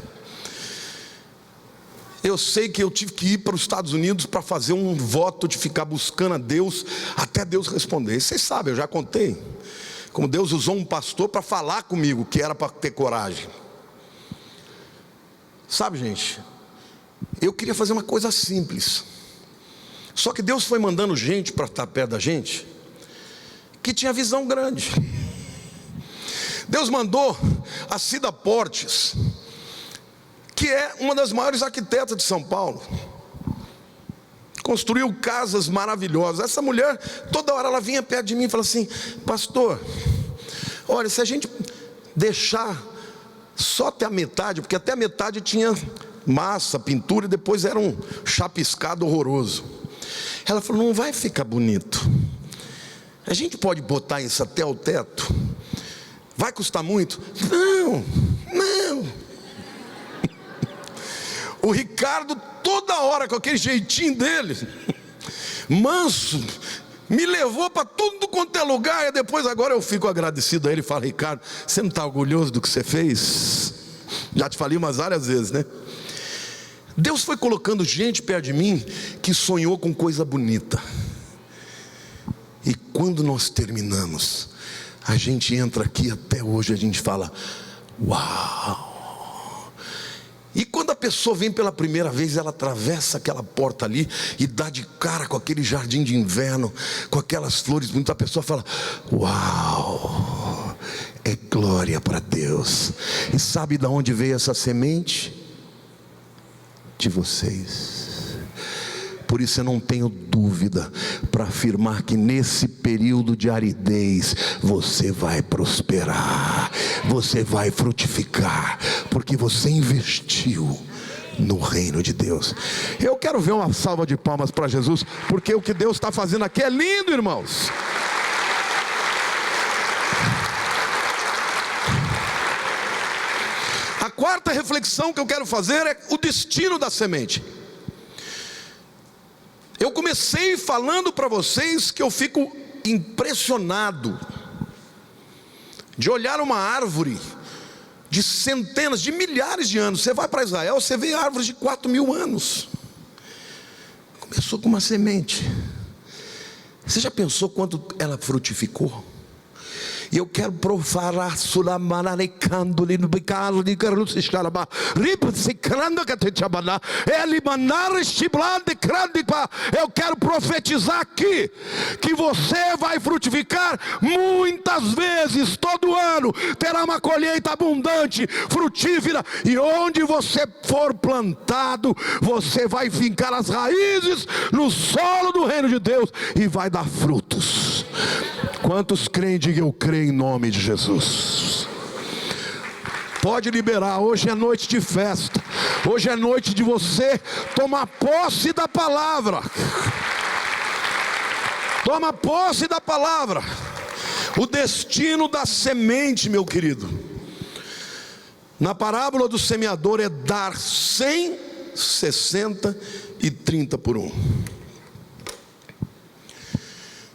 Eu sei que eu tive que ir para os Estados Unidos para fazer um voto de ficar buscando a Deus, até Deus responder. Vocês sabem, eu já contei, como Deus usou um pastor para falar comigo, que era para ter coragem. Sabe, gente, eu queria fazer uma coisa simples. Só que Deus foi mandando gente para estar perto da gente, que tinha visão grande. Deus mandou a Cida Portes, que é uma das maiores arquitetas de São Paulo. Construiu casas maravilhosas. Essa mulher, toda hora ela vinha perto de mim e falava assim, pastor, olha, se a gente deixar só até a metade, porque até a metade tinha massa, pintura, e depois era um chapiscado horroroso. Ela falou, não vai ficar bonito. A gente pode botar isso até o teto? Vai custar muito? Não. O Ricardo, toda hora, com aquele jeitinho dele, manso, me levou para tudo quanto é lugar. E depois agora eu fico agradecido a ele e falo, Ricardo, você não está orgulhoso do que você fez? Já te falei umas várias vezes, né? Deus foi colocando gente perto de mim que sonhou com coisa bonita. E quando nós terminamos, a gente entra aqui, até hoje a gente fala, uau! E quando a pessoa vem pela primeira vez, ela atravessa aquela porta ali e dá de cara com aquele jardim de inverno, com aquelas flores bonitas, a pessoa fala, uau! É glória para Deus. E sabe de onde veio essa semente? De vocês. Por isso eu não tenho dúvida para afirmar que nesse período de aridez você vai prosperar, você vai frutificar, porque você investiu no reino de Deus. Eu quero ver uma salva de palmas para Jesus, porque o que Deus está fazendo aqui é lindo, irmãos. A quarta reflexão que eu quero fazer é o destino da semente. Eu comecei falando para vocês que eu fico impressionado de olhar uma árvore de centenas, de milhares de anos. Você vai para Israel, você vê árvores de 4.000 anos. Começou com uma semente. Você já pensou quanto ela frutificou? E eu quero profanar eu quero profetizar aqui que você vai frutificar muitas vezes, todo ano terá uma colheita abundante, frutífera, e onde você for plantado, você vai fincar as raízes no solo do reino de Deus e vai dar frutos. Quantos creem? Diga eu creio em nome de Jesus. Pode liberar, hoje é noite de festa, hoje é noite de você tomar posse da palavra. Toma posse da palavra. O destino da semente, meu querido, na parábola do semeador é dar 100, 60 e 30 por 1.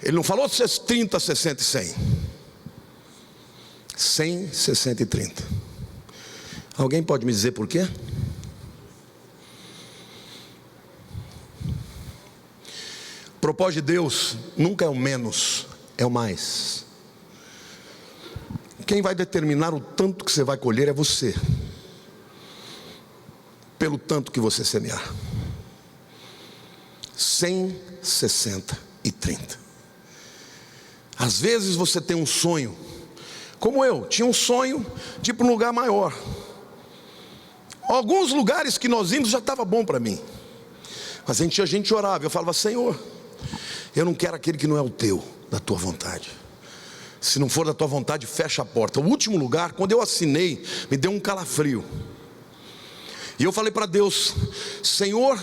Ele não falou 30, 60 e 100. 100, 60 e 30. Alguém pode me dizer por quê? propósito de Deus nunca é o menos, é o mais. Quem vai determinar o tanto que você vai colher é você, pelo tanto que você semear. 100, 60 e 30. Às vezes você tem um sonho, como eu tinha um sonho de ir para um lugar maior. Alguns lugares que nós íamos já estava bom para mim, mas a gente orava, eu falava: Senhor, eu não quero aquele que não é o teu, da tua vontade. Se não for da tua vontade, fecha a porta. O último lugar, quando eu assinei, me deu um calafrio. E eu falei para Deus: Senhor,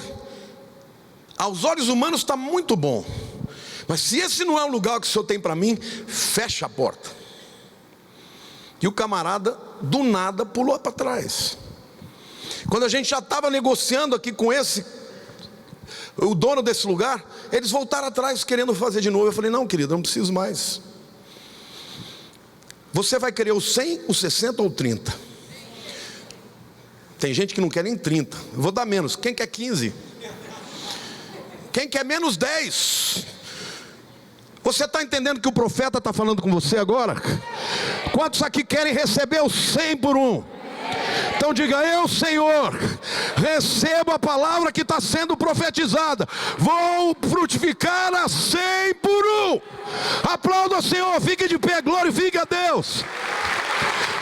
aos olhos humanos está muito bom, mas se esse não é o lugar que o Senhor tem para mim, fecha a porta. E o camarada, do nada, pulou para trás. Quando a gente já estava negociando aqui com o dono desse lugar, eles voltaram atrás querendo fazer de novo. Eu falei: não, querido, não preciso mais. Você vai querer o 100, o 60 ou o 30? Tem gente que não quer nem 30. Eu vou dar menos. Quem quer 15? Quem quer menos 10? Você está entendendo que o profeta está falando com você agora? Quantos aqui querem receber o 100 por 1? Então diga: eu, Senhor, recebo a palavra que está sendo profetizada, vou frutificar a 100 por 1. Aplauda o Senhor, fique de pé, glorifique a Deus.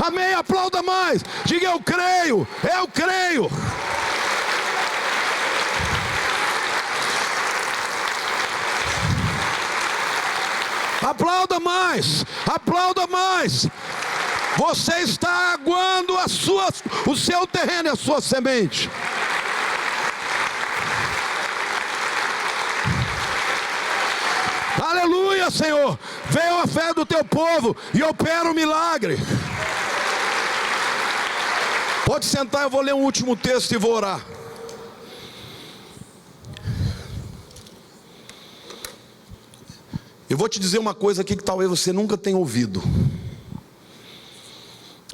Amém, aplauda mais, diga: eu creio, eu creio. Aplauda mais, aplauda mais. Você está aguando o seu terreno e a sua semente. Aleluia, Senhor. Veio a fé do teu povo e opera o milagre. Pode sentar, eu vou ler um último texto e vou orar. Eu vou te dizer uma coisa aqui que talvez você nunca tenha ouvido.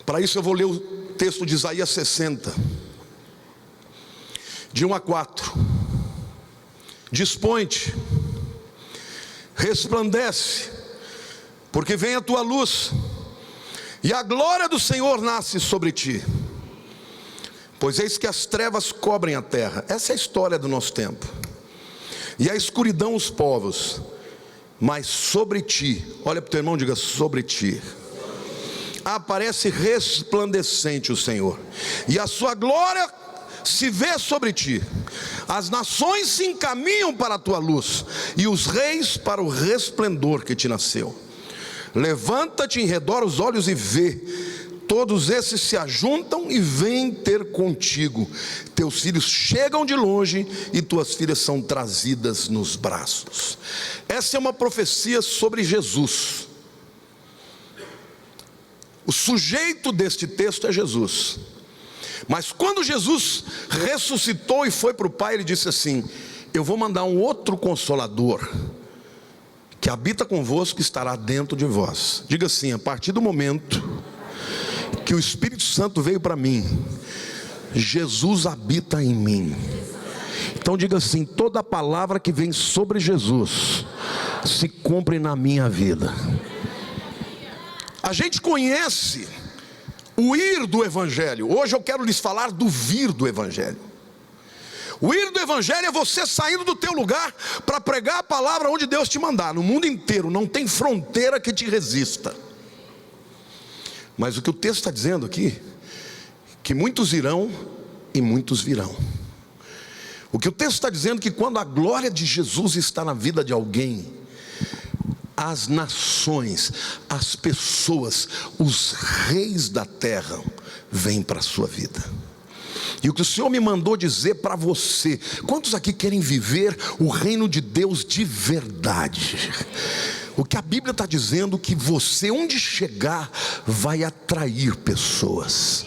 Para isso eu vou ler o texto de Isaías 60, de 1 a 4. Dispõe-te, resplandece, porque vem a tua luz, e a glória do Senhor nasce sobre ti. Pois eis que as trevas cobrem a terra. Essa é a história do nosso tempo. E a escuridão os povos. Mas sobre ti, olha para o teu irmão e diga: sobre ti aparece resplandecente o Senhor, e a sua glória se vê sobre ti. As nações se encaminham para a tua luz, e os reis para o resplendor que te nasceu. Levanta-te em redor os olhos e vê. Todos esses se ajuntam e vêm ter contigo. Teus filhos chegam de longe e tuas filhas são trazidas nos braços. Essa é uma profecia sobre Jesus. O sujeito deste texto é Jesus. Mas quando Jesus ressuscitou e foi para o Pai, ele disse assim: eu vou mandar um outro Consolador, que habita convosco, que estará dentro de vós. Diga assim: a partir do momento que o Espírito Santo veio para mim, Jesus habita em mim. Então diga assim: toda palavra que vem sobre Jesus se cumpre na minha vida. A gente conhece o ir do Evangelho. Hoje eu quero lhes falar do vir do Evangelho. O ir do Evangelho é você saindo do teu lugar para pregar a palavra onde Deus te mandar. No mundo inteiro, não tem fronteira que te resista. Mas o que o texto está dizendo aqui, que muitos irão e muitos virão. O que o texto está dizendo, que quando a glória de Jesus está na vida de alguém, as nações, as pessoas, os reis da terra vêm para a sua vida. E o que o Senhor me mandou dizer para você: quantos aqui querem viver o reino de Deus de verdade? O que a Bíblia está dizendo, que você, onde chegar, vai atrair pessoas.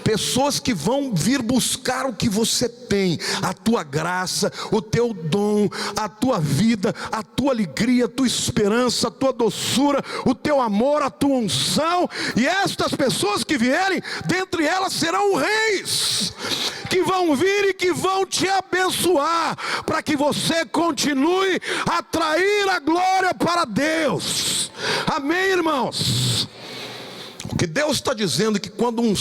pessoas que vão vir buscar o que você tem, a tua graça, o teu dom, a tua vida, a tua alegria, a tua esperança, a tua doçura, o teu amor, a tua unção. E estas pessoas que vierem, dentre elas serão reis, que vão vir e que vão te abençoar, para que você continue a atrair a glória para Deus. Amém, irmãos? O que Deus está dizendo é que quando um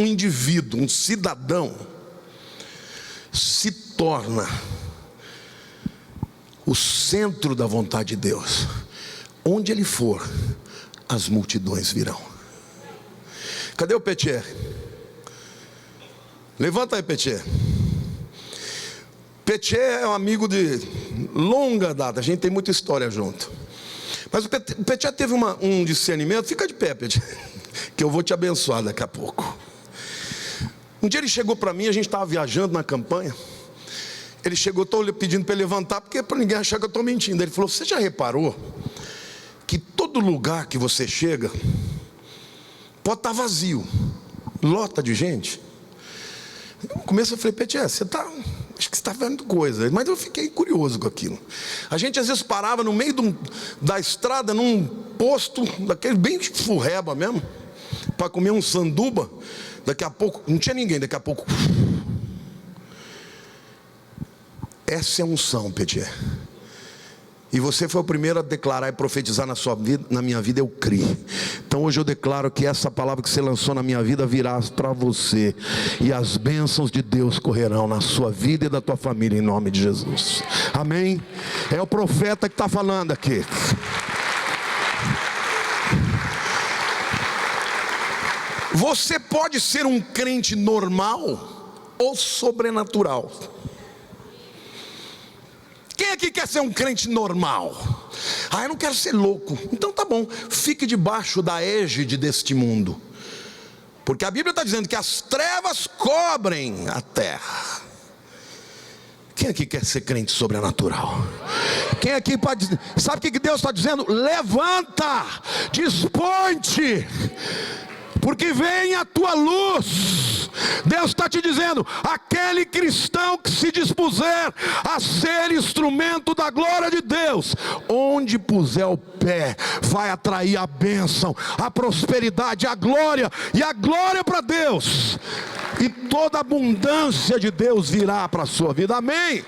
indivíduo, um cidadão, se torna o centro da vontade de Deus, onde ele for, as multidões virão. Cadê o Petier? Levanta aí, Petier. Petier é um amigo de longa data, a gente tem muita história junto. Mas o Petier teve um discernimento. Fica de pé, Petier, que eu vou te abençoar daqui a pouco. Um dia ele chegou para mim, a gente estava viajando na campanha. Ele chegou, estou pedindo para ele levantar, porque para ninguém achar que eu estou mentindo. Ele falou: você já reparou que todo lugar que você chega pode estar vazio, lota de gente? No começo eu falei: Petier, acho que você está vendo coisa. Mas eu fiquei curioso com aquilo. A gente às vezes parava no meio da estrada, num posto, daquele bem furreba mesmo, para comer um sanduba. Daqui a pouco, não tinha ninguém, daqui a pouco. Essa é a unção, Petier. E você foi o primeiro a declarar e profetizar na sua vida, na minha vida eu criei. Então hoje eu declaro que essa palavra que você lançou na minha vida virá para você, e as bênçãos de Deus correrão na sua vida e da tua família, em nome de Jesus. Amém? É o profeta que está falando aqui. Você pode ser um crente normal ou sobrenatural. Quem aqui quer ser um crente normal? Eu não quero ser louco. Então tá bom, fique debaixo da égide deste mundo, porque a Bíblia está dizendo que as trevas cobrem a terra. Quem aqui quer ser crente sobrenatural? Quem aqui pode... Sabe o que Deus está dizendo? Levanta, dispõe-te, porque vem a tua luz. Deus está te dizendo: aquele cristão que se dispuser a ser instrumento da glória de Deus, onde puser o pé, vai atrair a bênção, a prosperidade, a glória, e a glória para Deus, e toda a abundância de Deus virá para a sua vida. Amém?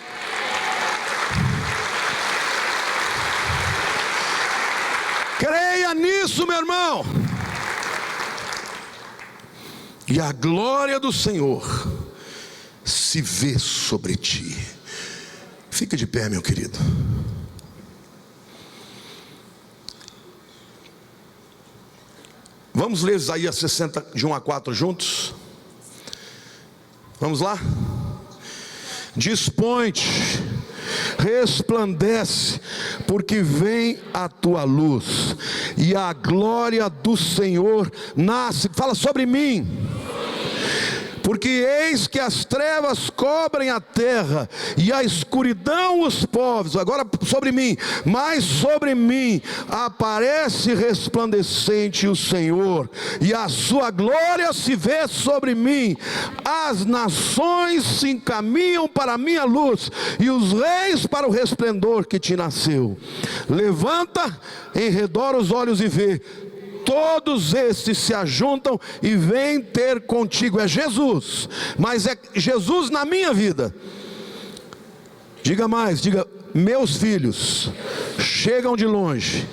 Creia nisso, meu irmão. E a glória do Senhor se vê sobre ti. Fica de pé, meu querido. Vamos ler Isaías 60, de 1 a 4 juntos? Vamos lá? Dispõe-te, resplandece, porque vem a tua luz, e a glória do Senhor nasce. Fala: sobre mim. Porque eis que as trevas cobrem a terra, e a escuridão os povos. Agora sobre mim. Mas sobre mim aparece resplandecente o Senhor, e a sua glória se vê sobre mim. As nações se encaminham para a minha luz, e os reis para o resplendor que te nasceu. Levanta em redor os olhos e vê. Todos estes se ajuntam e vêm ter contigo. É Jesus, mas é Jesus na minha vida. Diga mais, diga: meus filhos chegam de longe,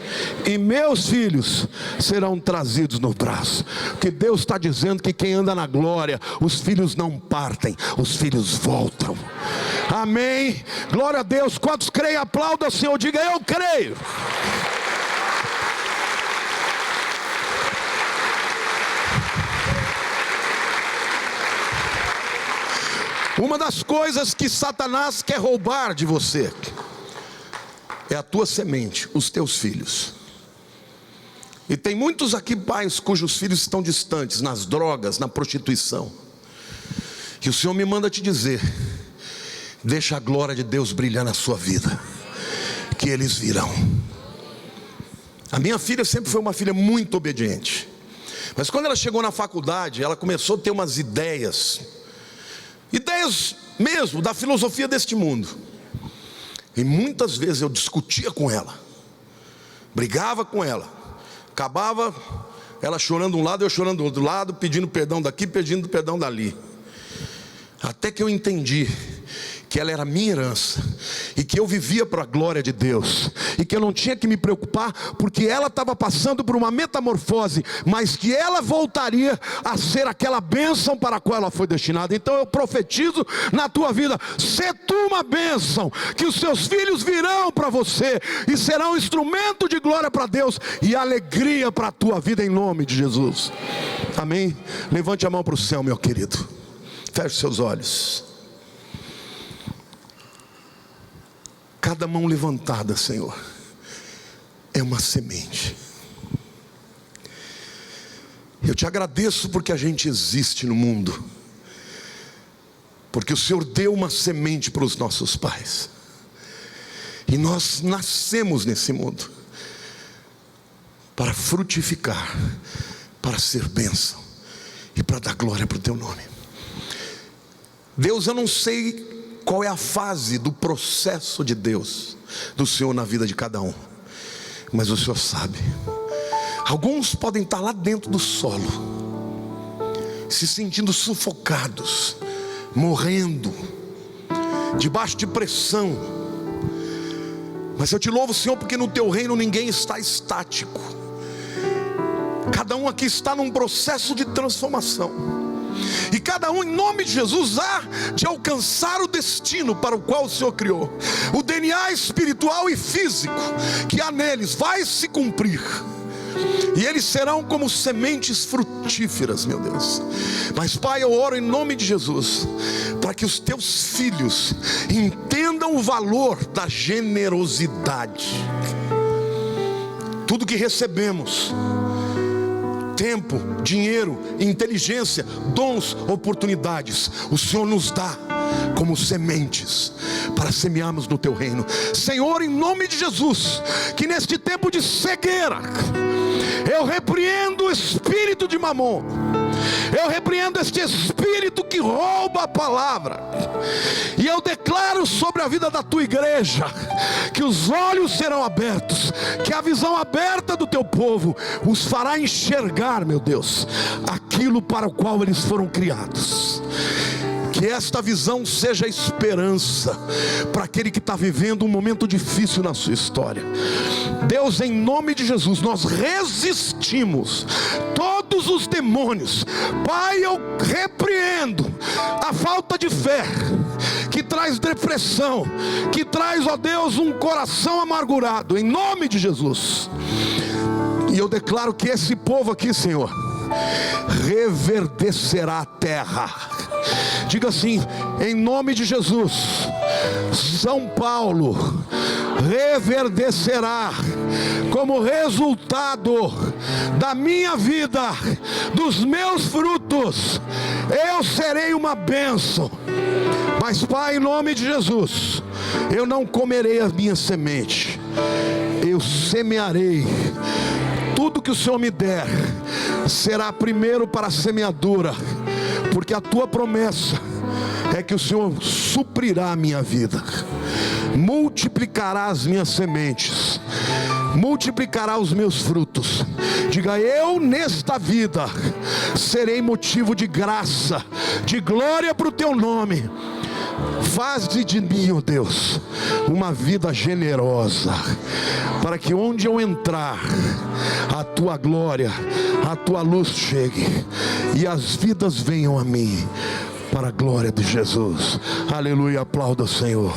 e meus filhos serão trazidos no braço. Que Deus está dizendo que quem anda na glória, os filhos não partem, os filhos voltam. Amém? Glória a Deus. Quantos creem, aplaudam o Senhor, diga: eu creio. Uma das coisas que Satanás quer roubar de você é a tua semente, os teus filhos. E tem muitos aqui, pais, cujos filhos estão distantes, nas drogas, na prostituição. E o Senhor me manda te dizer: deixa a glória de Deus brilhar na sua vida, que eles virão. A minha filha sempre foi uma filha muito obediente, Mas quando ela chegou na faculdade, ela começou a ter umas ideias mesmo da filosofia deste mundo. E muitas vezes eu discutia com ela, brigava com ela, acabava ela chorando de um lado, eu chorando do outro lado, pedindo perdão daqui, pedindo perdão dali. Até que eu entendi que ela era minha herança, e que eu vivia para a glória de Deus, e que eu não tinha que me preocupar, porque ela estava passando por uma metamorfose, mas que ela voltaria a ser aquela bênção para a qual ela foi destinada. Então eu profetizo na tua vida: sê tu uma bênção, que os seus filhos virão para você, e serão um instrumento de glória para Deus, e alegria para a tua vida, em nome de Jesus, amém? Levante a mão para o céu, meu querido, feche seus olhos. Cada mão levantada, Senhor, é uma semente. Eu te agradeço porque a gente existe no mundo, porque o Senhor deu uma semente para os nossos pais, e nós nascemos nesse mundo para frutificar, para ser bênção e para dar glória para o teu nome. Deus, eu não sei qual é a fase do processo de Deus, do Senhor na vida de cada um, mas o Senhor sabe. Alguns podem estar lá dentro do solo, se sentindo sufocados, morrendo, debaixo de pressão. Mas eu te louvo, Senhor, porque no teu reino ninguém está estático. Cada um aqui está num processo de transformação, e cada um, em nome de Jesus, há de alcançar o destino para o qual o Senhor criou. O DNA espiritual e físico que há neles vai se cumprir, e eles serão como sementes frutíferas, meu Deus. Mas Pai, eu oro em nome de Jesus, para que os teus filhos entendam o valor da generosidade. Tudo que recebemos, tempo, dinheiro, inteligência, dons, oportunidades, o Senhor nos dá como sementes para semearmos no teu reino. Senhor, em nome de Jesus, que neste tempo de cegueira, eu repreendo o espírito de Mamon, eu repreendo este espírito que rouba a palavra, e eu declaro sobre a vida da tua igreja que os olhos serão abertos, que a visão aberta do teu povo os fará enxergar, meu Deus, aquilo para o qual eles foram criados. Que esta visão seja esperança para aquele que está vivendo um momento difícil na sua história. Deus, em nome de Jesus, nós resistimos todos os demônios. Pai, eu repreendo a falta de fé que traz depressão, que traz, ó Deus, um coração amargurado, em nome de Jesus. E eu declaro que esse povo aqui, Senhor, reverdecerá a terra. Diga assim: em nome de Jesus, São Paulo reverdecerá como resultado da minha vida, dos meus frutos. Eu serei uma bênção. Mas Pai, em nome de Jesus, eu não comerei a minha semente, eu semearei. Tudo que o Senhor me der será primeiro para a semeadura, porque a tua promessa é que o Senhor suprirá a minha vida, multiplicará as minhas sementes, multiplicará os meus frutos. Diga: eu nesta vida serei motivo de graça, de glória para o teu nome. Faze de mim, ó Deus, uma vida generosa, para que onde eu entrar, a tua glória, a tua luz chegue, e as vidas venham a mim, para a glória de Jesus. Aleluia, aplauda o Senhor.